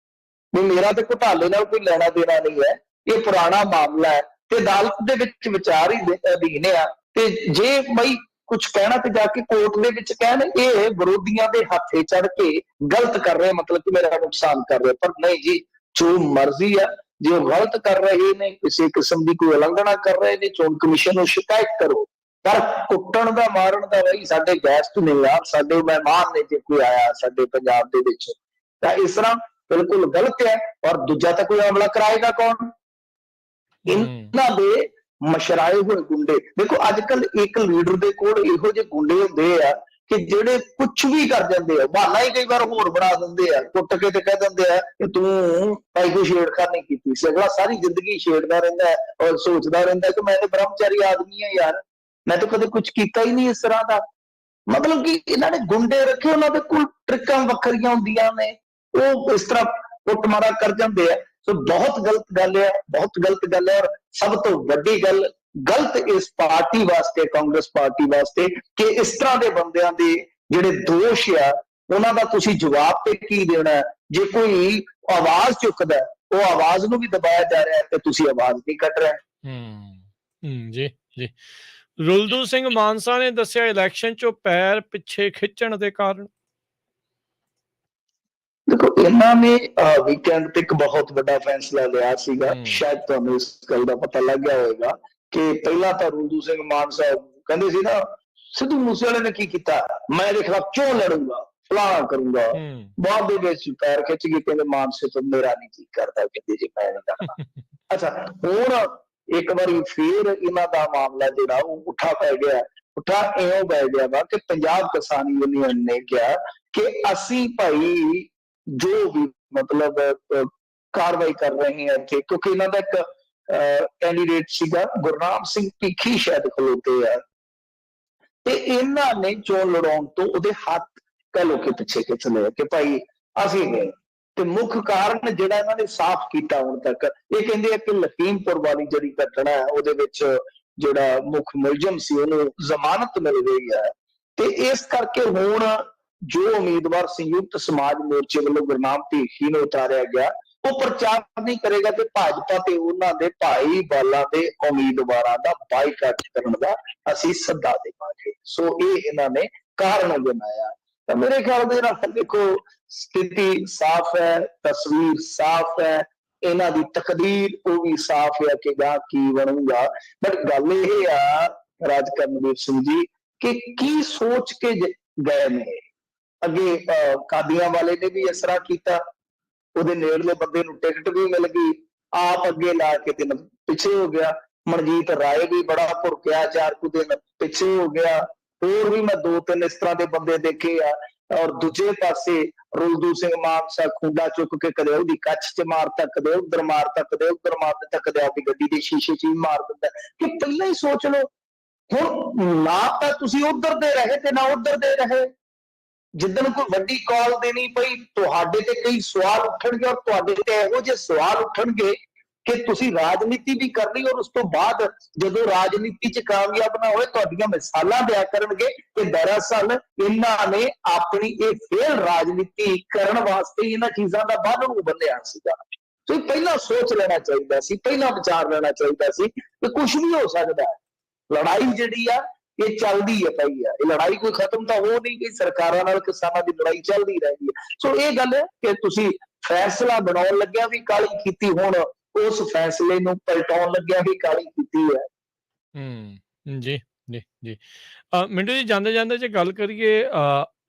ਵੀ ਮੇਰਾ ਤੇ ਘੁਟਾਲੇ ਨਾਲ ਕੋਈ ਲੈਣਾ ਦੇਣਾ ਨਹੀਂ ਹੈ, ਇਹ ਪੁਰਾਣਾ ਮਾਮਲਾ ਹੈ ਤੇ ਅਦਾਲਤ ਦੇ ਵਿੱਚ ਵਿਚਾਰ ਹੀ ਅਧੀਨ ਆ। ਤੇ ਜੇ ਬਈ ਕੁਝ ਕਹਿਣਾ ਤੇ ਜਾ ਕੇ ਕੋਰਟ ਦੇ ਵਿੱਚ ਕਹਿਣ। ਇਹ ਵਿਰੋਧੀਆਂ ਦੇ ਹੱਥੇ ਚੜ ਕੇ ਗਲਤ ਕਰ ਰਹੇ, ਮਤਲਬ ਕਿ ਮੇਰਾ ਨੁਕਸਾਨ ਕਰ ਰਹੇ। ਪਰ ਨਹੀਂ ਜੀ, ਜੋ ਮਰਜ਼ੀ ਆ, ਜੇ ਉਹ ਗਲਤ ਕਰ ਰਹੇ ਨੇ, ਕਿਸੇ ਕਿਸਮ ਦੀ ਕੋਈ ਉਲੰਘਣਾ ਕਰ ਰਹੇ ਨੇ, ਚੋਣ ਕਮਿਸ਼ਨ ਨੂੰ ਸ਼ਿਕਾਇਤ ਕਰੋ। ਪਰ ਕੁੱਟਣ ਦਾ ਮਾਰਨ ਦਾ ਬਈ ਸਾਡੇ ਗੈਸਟ ਨੇ ਯਾਰ, ਸਾਡੇ ਮਹਿਮਾਨ ਨੇ, ਜੇ ਕੋਈ ਆਇਆ ਸਾਡੇ ਪੰਜਾਬ ਦੇ ਵਿੱਚ ਤਾਂ ਇਸ ਤਰ੍ਹਾਂ ਬਿਲਕੁਲ ਗਲਤ ਹੈ। ਔਰ ਦੂਜਾ ਤਾਂ ਕੋਈ ਹਮਲਾ ਕਰਾਏਗਾ ਕੌਣ? ਇਹਨਾਂ ਦੇ ਮਸ਼ਰਾਏ ਹੋਏ ਗੁੰਡੇ। ਦੇਖੋ ਅੱਜ ਕੱਲ ਇੱਕ ਲੀਡਰ ਦੇ ਕੋਲ ਇਹੋ ਜਿਹੇ ਗੁੰਡੇ ਹੁੰਦੇ ਆ ਕਿ ਜਿਹੜੇ ਕੁਛ ਵੀ ਕਰ ਜਾਂਦੇ ਆ, ਬਹਾਨਾ ਹੀ ਕਈ ਵਾਰ ਹੋਰ ਬਣਾ ਦਿੰਦੇ ਆ, ਕੁੱਟ ਕੇ ਤੇ ਕਹਿ ਦਿੰਦੇ ਆ ਕਿ ਤੂੰ ਭਾਈ ਕੋਈ ਛੇੜਖਾਨੀ ਕੀਤੀ ਸੀ। ਅਗਲਾ ਸਾਰੀ ਜ਼ਿੰਦਗੀ ਛੇੜਦਾ ਰਹਿੰਦਾ ਔਰ ਸੋਚਦਾ ਰਹਿੰਦਾ ਕਿ ਮੈਂ ਤੇ ਬ੍ਰਹਮਚਾਰੀ ਆਦਮੀ ਆ ਯਾਰ, ਮੈਂ ਤਾਂ ਕਦੇ ਕੁਝ ਕੀਤਾ ਹੀ ਨਹੀਂ ਇਸ ਤਰ੍ਹਾਂ ਦਾ। ਮਤਲਬ ਕਿ ਇਹਨਾਂ ਨੇ ਗੁੰਡੇ ਰੱਖੇ, ਉਹਨਾਂ ਦੇ ਕੋਲ ਟ੍ਰਿਕਾਂ ਵੱਖਰੀਆਂ ਹੁੰਦੀਆਂ ਨੇ, ਉਹ ਇਸ ਤਰ੍ਹਾਂ ਕੁੱਟਮਾਰਾ ਕਰ ਜਾਂਦੇ ਆ। ਸੋ ਬਹੁਤ ਗਲਤ ਗੱਲ ਹੈ, ਬਹੁਤ ਗਲਤ ਗੱਲ ਹੈ। ਔਰ ਸਭ ਤੋਂ ਵੱਡੀ ਗੱਲ ਗਲਤ ਇਸ ਪਾਰਟੀ ਵਾਸਤੇ, ਕਾਂਗਰਸ ਪਾਰਟੀ ਵਾਸਤੇ, ਕਿ ਇਸ ਤਰ੍ਹਾਂ ਦੇ ਬੰਦਿਆਂ ਦੇ ਜਿਹੜੇ ਦੋਸ਼ ਆ ਉਹਨਾਂ ਦਾ ਤੁਸੀਂ ਜਵਾਬ ਤੇ ਕੀ ਦੇਣਾ। ਜੇ ਕੋਈ ਆਵਾਜ਼ ਚੁੱਕਦਾ, ਉਹ ਆਵਾਜ਼ ਨੂੰ ਵੀ ਦਬਾਇਆ ਜਾ ਰਿਹਾ ਤੇ ਤੁਸੀਂ ਆਵਾਜ਼ ਨਹੀਂ ਕੱਢ ਰਹੇ। ਜੀ ਜੀ। ਰੁਲਦੂ ਸਿੰਘ ਮਾਨਸਾ ਨੇ ਦੱਸਿਆ ਇਲੈਕਸ਼ਨ ਚੋਂ ਪੈਰ ਪਿੱਛੇ ਖਿੱਚਣ ਦੇ ਕਾਰਨ। ਦੇਖੋ ਇਹਨਾਂ ਨੇ ਵੀਕਐਂਡ ਤੇ ਇੱਕ ਬਹੁਤ ਵੱਡਾ ਫੈਸਲਾ ਲਿਆ ਸੀਗਾ, ਸ਼ਾਇਦ ਤੁਹਾਨੂੰ ਇਸ ਗੱਲ ਦਾ ਪਤਾ ਲੱਗ ਗਿਆ ਹੋਵੇਗਾ ਕਿ ਪਹਿਲਾਂ ਤਾਂ ਰੁਲਦੂ ਸਿੰਘ ਮਾਨਸਾ ਕਹਿੰਦੇ ਸੀ ਨਾ, ਸਿੱਧੂ ਮੂਸੇਵਾਲੇ ਨੇ ਕੀ ਕੀਤਾ, ਮੈਂ ਇਹਦੇ ਖਿਲਾਫ ਚੋਣ ਲੜੂੰਗਾ, ਫਲਾਣਾ ਕਰੂੰਗਾ। ਬਾਅਦ ਦੇ ਵਿੱਚ ਪੈਰ ਖਿੱਚ ਕੇ ਕਹਿੰਦੇ ਮਾਨਸੇ ਤੋਂ ਮੇਰਾ ਨਹੀਂ ਜੀ ਕਰਦਾ, ਕਹਿੰਦੇ ਜੀ ਮੈਂ ਨਹੀਂ ਕਰਨਾ। ਅੱਛਾ, ਹੁਣ ਇੱਕ ਵਾਰੀ ਫੇਰ ਇਹਨਾਂ ਦਾ ਮਾਮਲਾ ਜਿਹੜਾ ਉਹ ਉੱਠਾ ਪੈ ਗਿਆ। ਉੱਠਾ ਇਉਂ ਪੈ ਗਿਆ ਵਾ ਕਿ ਪੰਜਾਬ ਕਿਸਾਨ ਯੂਨੀਅਨ ਨੇ ਕਿਹਾ ਕਿ ਅਸੀਂ ਭਾਈ ਜੋ ਵੀ ਮਤਲਬ ਕਾਰਵਾਈ ਕਰ ਰਹੇ ਹਾਂ ਇੱਥੇ, ਕਿਉਂਕਿ ਇਹਨਾਂ ਦਾ ਇੱਕ ਕੈਂਡੀਡੇਟ ਸੀਗਾ ਗੁਰਨਾਮ ਸਿੰਘ ਭੀਖੀ ਸ਼ਾਇਦ ਖਲੋਤੇ ਆ, ਤੇ ਇਹਨਾਂ ਨੇ ਚੋਣ ਲੜਾਉਣ ਤੋਂ ਉਹਦੇ ਹੱਥ ਕਹਿ ਲੋ ਕਿ ਪਿੱਛੇ ਖਿੱਚ ਲਿਆ ਕਿ ਭਾਈ ਅਸੀਂ ਗਏ। ਤੇ ਮੁੱਖ ਕਾਰਨ ਜਿਹੜਾ ਇਹਨਾਂ ਨੇ ਸਾਫ਼ ਕੀਤਾ ਹੁਣ ਤੱਕ, ਇਹ ਕਹਿੰਦੇ ਆ ਕਿ ਲਖੀਮਪੁਰ ਵਾਲੀ ਜਿਹੜੀ ਘਟਨਾ ਹੈ ਉਹਦੇ ਵਿੱਚ ਜਿਹੜਾ ਮੁੱਖ ਮੁਲਜ਼ਮ ਸੀ ਉਹਨੂੰ ਜ਼ਮਾਨਤ ਮਿਲ ਗਈ ਹੈ। ਤੇ ਇਸ ਕਰਕੇ ਹੁਣ ਜੋ ਉਮੀਦਵਾਰ ਸੰਯੁਕਤ ਸਮਾਜ ਮੋਰਚੇ ਵੱਲੋਂ ਗੁਰਨਾਮ ਭੀਖੀ ਨੂੰ ਉਤਾਰਿਆ ਗਿਆ, ਉਹ ਪ੍ਰਚਾਰ ਨਹੀਂ ਕਰੇਗਾ ਤੇ ਭਾਜਪਾ ਤੇ ਉਹਨਾਂ ਦੇ ਭਾਈ ਬਾਲਾਂ ਦੇ ਉਮੀਦਵਾਰਾਂ ਦਾ ਬਾਈਕਾਟ ਕਰਨ ਦਾ ਅਸੀਂ ਸੱਦਾ ਦੇਵਾਂਗੇ। ਸੋ ਇਹ ਇਹਨਾਂ ਨੇ ਕਾਰਨ ਬਣਾਇਆ। ਤਾਂ ਮੇਰੇ ਖਿਆਲ ਦੇ ਨਾਲ ਦੇਖੋ ਸਥਿਤੀ ਸਾਫ਼ ਹੈ, ਤਸਵੀਰ ਸਾਫ਼ ਹੈ, ਇਹਨਾਂ ਦੀ ਤਕਦੀਰ ਉਹ ਵੀ ਸਾਫ਼ ਹੈ ਕਿ ਗਾਂ ਕੀ ਬਣੂਗਾ। ਬਟ ਗੱਲ ਇਹ ਆ ਰਾਜ ਕਰਨਵੀਰ ਸਿੰਘ ਜੀ ਕਿ ਕੀ ਸੋਚ ਕੇ ਗਏ ਨੇ। ਅੱਗੇ ਕਾਦੀਆਂ ਵਾਲੇ ਨੇ ਵੀ ਇਸ ਤਰ੍ਹਾਂ ਕੀਤਾ, ਉਹਦੇ ਨੇੜਲੇ ਬੰਦੇ ਨੂੰ ਟਿਕਟ ਵੀ ਮਿਲ ਗਈ, ਆਪ ਅੱਗੇ ਲਾ ਕੇ ਦਿਨ ਪਿੱਛੇ ਹੋ ਗਿਆ। ਮਨਜੀਤ ਰਾਏ ਵੀ ਬੜਾ ਭੁਰਕਿਆ, 4 ਕੁ ਦਿਨ ਪਿੱਛੇ ਹੋ ਗਿਆ। ਹੋਰ ਵੀ ਮੈਂ 2-3 ਇਸ ਤਰ੍ਹਾਂ ਦੇ ਬੰਦੇ ਦੇਖੇ ਆ। ਔਰ ਦੂਜੇ ਪਾਸੇ ਰੁਲਦੂ ਸਿੰਘ ਮਾਨਸਾ ਖੁੰਡਾ ਚੁੱਕ ਕੇ ਕਦੇ ਉਹਦੀ ਕੱਛ 'ਚ ਮਾਰਤਾ, ਕਦੇ ਉੱਧਰ ਮਾਰਤਾ, ਕਦੇ ਉੱਧਰ ਮਾਰ ਦਿੱਤਾ, ਕਦੇ ਆਪਣੀ ਗੱਡੀ ਦੇ ਸ਼ੀਸ਼ੇ 'ਚ ਵੀ ਮਾਰ ਦਿੰਦਾ। ਕਿ ਪਹਿਲਾਂ ਹੀ ਸੋਚ ਲਓ, ਹੁਣ ਨਾ ਤਾਂ ਤੁਸੀਂ ਉੱਧਰ ਦੇ ਰਹੇ ਤੇ ਨਾ ਉੱਧਰ ਦੇ ਰਹੇ। ਜਿੱਦਣ ਕੋਈ ਵੱਡੀ ਕਾਲ ਦੇਣੀ ਪਈ, ਤੁਹਾਡੇ ਤੇ ਕਈ ਸਵਾਲ ਉੱਠਣਗੇ ਔਰ ਤੁਹਾਡੇ ਤੇ ਇਹੋ ਜਿਹੇ ਸਵਾਲ ਉੱਠਣਗੇ ਕਿ ਤੁਸੀਂ ਰਾਜਨੀਤੀ ਵੀ ਕਰ ਲਈ ਔਰ ਉਸ ਤੋਂ ਬਾਅਦ ਜਦੋਂ ਰਾਜਨੀਤੀ 'ਚ ਕਾਮਯਾਬ ਨਾ ਹੋਏ ਤੁਹਾਡੀਆਂ ਮਿਸਾਲਾਂ ਦਿਆ ਕਰਨਗੇ ਕਿ ਦਰਅਸਲ ਇਹਨਾਂ ਨੇ ਆਪਣੀ ਇਹ ਫੇਲ ਰਾਜਨੀਤੀ ਕਰਨ ਵਾਸਤੇ ਇਹਨਾਂ ਚੀਜ਼ਾਂ ਦਾ ਬੰਨ੍ਹ ਨੂੰ ਬੰਨਿਆ ਸੀਗਾ। ਸੋ ਪਹਿਲਾਂ ਸੋਚ ਲੈਣਾ ਚਾਹੀਦਾ ਸੀ, ਪਹਿਲਾਂ ਵਿਚਾਰ ਲੈਣਾ ਚਾਹੀਦਾ ਸੀ ਕਿ ਕੁਝ ਵੀ ਹੋ ਸਕਦਾ ਹੈ। ਲੜਾਈ ਜਿਹੜੀ ਆ ਇਹ ਚੱਲਦੀ ਹੈ ਪਈ ਆ, ਇਹ ਲੜਾਈ ਕੋਈ ਖਤਮ ਤਾਂ ਹੋ ਨਹੀਂ ਗਈ, ਸਰਕਾਰਾਂ ਨਾਲ ਕਿਸਾਨਾਂ ਦੀ ਲੜਾਈ ਚੱਲਦੀ ਰਹੀ ਹੈ। ਸੋ ਇਹ ਗੱਲ ਹੈ ਕਿ ਤੁਸੀਂ ਫੈਸਲਾ ਬਣਾਉਣ ਲੱਗਿਆ ਵੀ ਕਾਹਲੀ ਕੀਤੀ, ਹੁਣ ਉਸ ਫੈਸਲੇ ਨੂੰ ਪਲਟਾਉਣ ਲੱਗਿਆ ਵੀ ਕਾਹਲੀ ਕੀਤੀ ਹੈ। ਜੀ ਜੀ ਜੀ। ਮਿੰਟੂ ਜੀ, ਜਾਂਦੇ ਜਾਂਦੇ ਜੇ ਗੱਲ ਕਰੀਏ,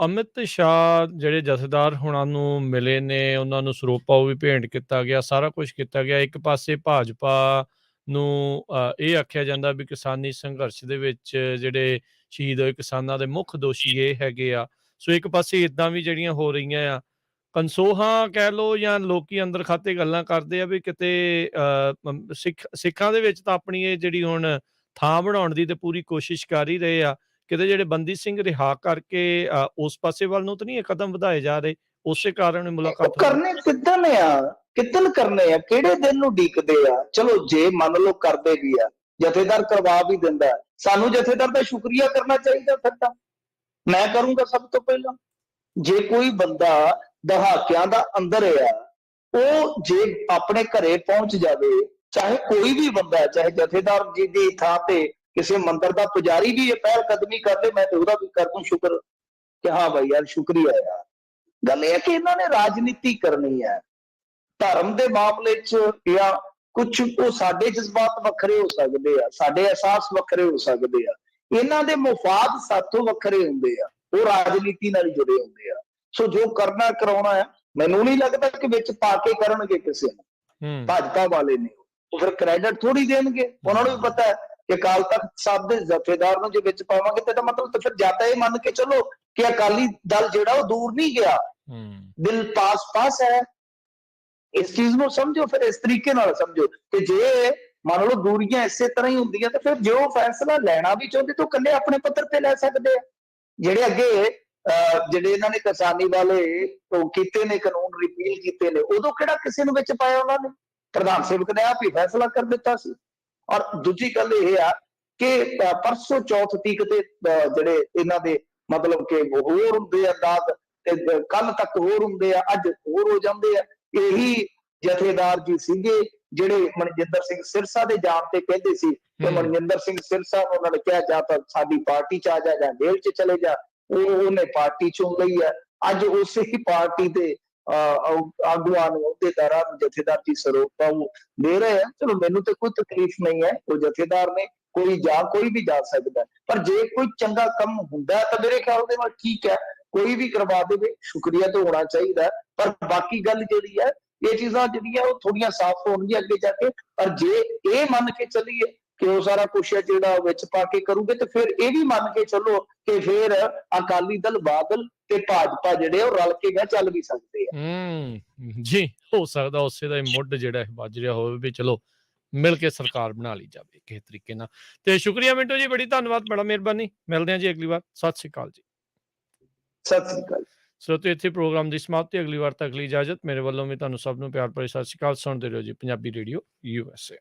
ਅਮਿਤ ਸ਼ਾਹ ਜਿਹੜੇ ਜਥੇਦਾਰ ਹੁਣਾਂ ਨੂੰ ਮਿਲੇ ਨੇ, ਉਹਨਾਂ ਨੂੰ ਸਰੋਪਾ ਉਹ ਵੀ ਭੇਂਟ ਕੀਤਾ ਗਿਆ, ਸਾਰਾ ਕੁਝ ਕੀਤਾ ਗਿਆ। ਇੱਕ ਪਾਸੇ ਭਾਜਪਾ ਨੂੰ ਇਹ ਆਖਿਆ ਜਾਂਦਾ ਵੀ ਕਿਸਾਨੀ ਸੰਘਰਸ਼ ਦੇ ਵਿੱਚ ਜਿਹੜੇ ਸ਼ਹੀਦ ਹੋਏ ਕਿਸਾਨਾਂ ਦੇ ਮੁੱਖ ਦੋਸ਼ੀ ਇਹ ਹੈਗੇ ਆ। ਸੋ ਇੱਕ ਪਾਸੇ ਇੱਦਾਂ ਵੀ ਜਿਹੜੀਆਂ ਹੋ ਰਹੀਆਂ ਆ, ਕਨਸੋਹਾਂ ਕਹਿ ਲਓ ਜਾਂ ਲੋਕੀ ਅੰਦਰ ਖਾਤੇ ਗੱਲਾਂ ਕਰਦੇ ਆ ਵੀ ਕਿਤੇ ਸਿੱਖਾਂ ਦੇ ਵਿੱਚ ਤਾਂ ਆਪਣੀ ਇਹ ਜਿਹੜੀ ਹੁਣ ਥਾਂ ਬਣਾਉਣ ਦੀ ਤੇ ਪੂਰੀ ਕੋਸ਼ਿਸ਼ ਕਰ ਹੀ ਰਹੇ ਆ। ਕਿਤੇ ਜਿਹੜੇ ਬੰਦੀ ਸਿੰਘ ਰਿਹਾ ਕਰਕੇ ਉਸ ਪਾਸੇ ਵੱਲ ਨੂੰ ਤਾਂ ਨਹੀਂ ਇਹ ਕਦਮ ਵਧਾਏ ਜਾ ਰਹੇ? ਉਸੇ ਕਾਰਨ ਇਹ ਉਹ ਮੁਲਾਕਾਤ ਹੋਈ? ਕਰਨੇ ਕਿੱਦਣ ਆ, ਕਿੱਦਣ ਕਰਨੇ ਆ, ਕਿਹੜੇ ਦਿਨ ਨੂੰ ਉਡੀਕਦੇ ਆ? ਚਲੋ ਜੇ ਮੰਨ ਲਓ ਕਰਦੇ ਵੀ ਆ, ਜਥੇਦਾਰ ਕਰਵਾ ਵੀ ਦਿੰਦਾ ਹੈ, ਸਾਨੂੰ ਜਥੇਦਾਰ ਦਾ ਸ਼ੁਕਰੀਆ ਕਰਨਾ ਚਾਹੀਦਾ। ਫਿਰ ਤਾਂ ਮੈਂ ਕਰੂੰਗਾ ਸਭ ਤੋਂ ਪਹਿਲਾਂ। ਜੇ ਕੋਈ ਬੰਦਾ ਦਹਾਕਿਆਂ ਦਾ ਅੰਦਰ ਆ, ਉਹ ਜੇ ਆਪਣੇ ਘਰੇ ਪਹੁੰਚ ਜਾਵੇ, ਚਾਹੇ ਕੋਈ ਵੀ ਬੰਦਾ ਹੈ, ਚਾਹੇ ਜਥੇਦਾਰ ਜੀ ਦੀ ਥਾਂ ਤੇ ਕਿਸੇ ਮੰਦਿਰ ਦਾ ਪੁਜਾਰੀ ਵੀ ਇਹ ਪਹਿਲ ਕਦਮੀ ਕਰ ਲੈ, ਮੈਂ ਤੇ ਉਹਦਾ ਵੀ ਕਰ ਦੂੰ ਸ਼ੁਕਰ ਕਿ ਹਾਂ ਭਾਈ ਯਾਰ ਸ਼ੁਕਰੀਆ ਯਾਰ। ਗੱਲ ਇਹ ਹੈ ਕਿ ਇਹਨਾਂ ਨੇ ਰਾਜਨੀਤੀ ਕਰਨੀ ਹੈ ਧਰਮ ਦੇ ਮਾਮਲੇ 'ਚ, ਜਾਂ ਕੁਝ ਉਹ ਸਾਡੇ ਜਜ਼ਬਾਤ ਵੱਖਰੇ ਹੋ ਸਕਦੇ ਆ, ਸਾਡੇ ਅਹਿਸਾਸ ਵੱਖਰੇ ਹੋ ਸਕਦੇ ਆ, ਇਹਨਾਂ ਦੇ ਮੁਫਾਦ ਸਾਥੋਂ ਵੱਖਰੇ ਹੁੰਦੇ ਆ, ਉਹ ਰਾਜਨੀਤੀ ਨਾਲ ਜੁੜੇ ਹੁੰਦੇ ਆ। ਸੋ ਜੋ ਕਰਨਾ ਕਰਾਉਣਾ ਹੈ, ਮੈਨੂੰ ਨਹੀਂ ਲੱਗਦਾ ਕਿ ਵਿੱਚ ਪਾ ਕੇ ਕਰਨਗੇ ਕਿਸੇ ਨੂੰ। ਭਾਜਪਾ ਵਾਲੇ ਨੇ ਉਹ ਫਿਰ ਕ੍ਰੈਡਿਟ ਥੋੜੀ ਦੇਣਗੇ, ਉਹਨਾਂ ਨੂੰ ਵੀ ਪਤਾ ਹੈ ਕਿ ਅਕਾਲ ਤਖਤ ਸਾਹਿਬ ਦੇ ਜਥੇਦਾਰ ਨੂੰ ਜੇ ਵਿੱਚ ਪਾਵਾਂਗੇ ਤੇ ਇਹਦਾ ਮਤਲਬ ਤਾਂ ਫਿਰ ਜਾਂ ਤਾਂ ਇਹ ਮੰਨ ਕੇ ਚੱਲੋ ਕਿ ਅਕਾਲੀ ਦਲ ਜਿਹੜਾ ਉਹ ਦੂਰ ਨਹੀਂ ਗਿਆ, ਦਿਲ ਪਾਸ ਹੈ। ਇਸ ਚੀਜ਼ ਨੂੰ ਸਮਝੋ, ਫਿਰ ਇਸ ਤਰੀਕੇ ਨਾਲ ਸਮਝੋ ਕਿ ਜੇ ਮੰਨ ਲਓ ਦੂਰੀਆਂ ਇਸੇ ਤਰ੍ਹਾਂ ਹੀ ਹੁੰਦੀਆਂ ਤਾਂ ਫਿਰ ਜੋ ਫੈਸਲਾ ਲੈਣਾ ਵੀ ਚਾਹੁੰਦੇ ਤਾਂ ਉਹ ਇਕੱਲੇ ਆਪਣੇ ਪੱਧਰ ਤੇ ਲੈ ਸਕਦੇ ਆ। ਜਿਹੜੇ ਅੱਗੇ ਜਿਹੜੇ ਇਹਨਾਂ ਨੇ ਕਿਸਾਨੀ ਵਾਲੇ ਉਹ ਕੀਤੇ ਨੇ, ਕਾਨੂੰਨ ਰਿਪੀਲ ਕੀਤੇ ਨੇ, ਉਦੋਂ ਕਿਹੜਾ ਕਿਸੇ ਨੂੰ ਵਿੱਚ ਪਾਇਆ ਉਹਨਾਂ ਨੇ? ਪ੍ਰਧਾਨ ਸੇਵਕ ਨੇ ਆਪ ਹੀ ਫੈਸਲਾ ਕਰ ਦਿੱਤਾ ਸੀ। ਔਰ ਦੂਜੀ ਗੱਲ ਇਹ ਆ ਕਿ ਪਰਸੋਂ ਚੌਥ ਤੀਕ ਤੇ ਜਿਹੜੇ ਇਹਨਾਂ ਦੇ ਮਤਲਬ ਕਿ ਹੋਰ ਹੁੰਦੇ ਆ ਦਾਦ, ਤੇ ਕੱਲ ਤੱਕ ਹੋਰ ਹੁੰਦੇ ਆ, ਅੱਜ ਹੋਰ ਹੋ ਜਾਂਦੇ ਆ। ਇਹੀ ਜਥੇਦਾਰ ਜੀ ਸੀਗੇ ਜਿਹੜੇ ਮਨਜਿੰਦਰ ਸਿੰਘ ਸਿਰਸਾ ਦੇ ਜਾਣ ਤੇ ਕਹਿੰਦੇ ਸੀ ਕਿ ਮਨਜਿੰਦਰ ਸਿੰਘ ਸਿਰਸਾ ਨੂੰ ਉਹਨਾਂ ਨੇ ਕਿਹਾ ਜਾਂ ਤਾਂ ਸਾਡੀ ਪਾਰਟੀ 'ਚ ਆ ਜਾ ਜਾਂ ਜੇਲ੍ਹ 'ਚ ਚਲੇ ਜਾ, ਉਹਨੇ ਪਾਰਟੀ ਚੁਣ ਲਈ ਹੈ। ਅੱਜ ਉਸੇ ਹੀ ਪਾਰਟੀ ਦੇ ਆਗੂਆਂ ਨੂੰ, ਅਹੁਦੇਦਾਰਾਂ ਨੂੰ ਜਥੇਦਾਰ ਜੀ ਸਰੋਪਾ ਦੇ ਰਹੇ ਆ। ਚਲੋ ਮੈਨੂੰ ਤੇ ਕੋਈ ਤਕਲੀਫ ਨਹੀਂ ਹੈ, ਉਹ ਜਥੇਦਾਰ ਨੇ, ਕੋਈ ਵੀ ਜਾ ਸਕਦਾ, ਪਰ ਜੇ ਕੋਈ ਚੰਗਾ ਕੰਮ ਹੁੰਦਾ ਤਾਂ ਮੇਰੇ ਖਿਆਲ ਦੇ ਨਾਲ ਠੀਕ ਹੈ, ਕੋਈ ਵੀ ਕਰਵਾ ਦੇਵੇ, ਸ਼ੁਕਰੀਆ ਤਾਂ ਹੋਣਾ ਚਾਹੀਦਾ। ਪਰ ਬਾਕੀ ਗੱਲ ਜਿਹੜੀ ਹੈ, ਇਹ ਚੀਜ਼ਾਂ ਜਿਹੜੀਆਂ ਉਹ ਥੋੜੀਆਂ ਸਾਫ਼ ਹੋਣਗੀਆਂ ਅੱਗੇ ਜਾ ਕੇ। ਪਰ ਜੇ ਇਹ ਮੰਨ ਕੇ ਚੱਲੀਏ ਕਿ ਉਹ ਸਾਰਾ ਕੁਛ ਹੈ ਜਿਹੜਾ ਵਿੱਚ ਪਾ ਕੇ ਕਰੂਗੇ, ਤੇ ਫਿਰ ਇਹ ਵੀ ਮੰਨ ਕੇ ਚੱਲੋ ਕਿ ਫਿਰ ਅਕਾਲੀ ਦਲ, ਬਾਦਲ ਤੇ ਭਾਜਪਾ ਜਿਹੜੇ ਉਹ ਰਲ ਕੇ ਚੱਲ ਵੀ ਸਕਦੇ ਆ। ਜੀ ਹੋ ਸਕਦਾ ਉਸੇ ਦਾ ਮੁੱਢ ਜਿਹੜਾ ਵੱਜ ਰਿਹਾ ਹੋਵੇ ਵੀ ਚਲੋ ਮਿਲ ਕੇ ਸਰਕਾਰ ਬਣਾ ਲਈ ਜਾਵੇ ਕਿਸੇ ਤਰੀਕੇ ਨਾਲ। ਤੇ ਸ਼ੁਕਰੀਆ ਮਿੰਟੂ ਜੀ, ਬੜੀ ਧੰਨਵਾਦ, ਬੜਾ ਮਿਹਰਬਾਨੀ। ਮਿਲਦੇ ਹਾਂ ਜੀ ਅਗਲੀ ਵਾਰ। ਸਤਿ ਸ਼੍ਰੀ ਅਕਾਲ ਜੀ। ਸਤਿ ਸ਼੍ਰੀ ਅਕਾਲ। ਸਰੋਤਿਓ, ਇੱਥੇ ਪ੍ਰੋਗਰਾਮ ਦੀ ਸਮਾਪਤੀ। ਅਗਲੀ ਵਾਰ ਤੱਕ ਲਈ ਇਜਾਜ਼ਤ। ਮੇਰੇ ਵੱਲੋਂ ਵੀ ਤੁਹਾਨੂੰ ਸਭ ਨੂੰ ਪਿਆਰ ਭਰੀ ਸਤਿ ਸ਼੍ਰੀ ਅਕਾਲ। ਸੁਣਦੇ ਰਹੋ ਜੀ ਪੰਜਾਬੀ ਰੇਡੀਓ USA।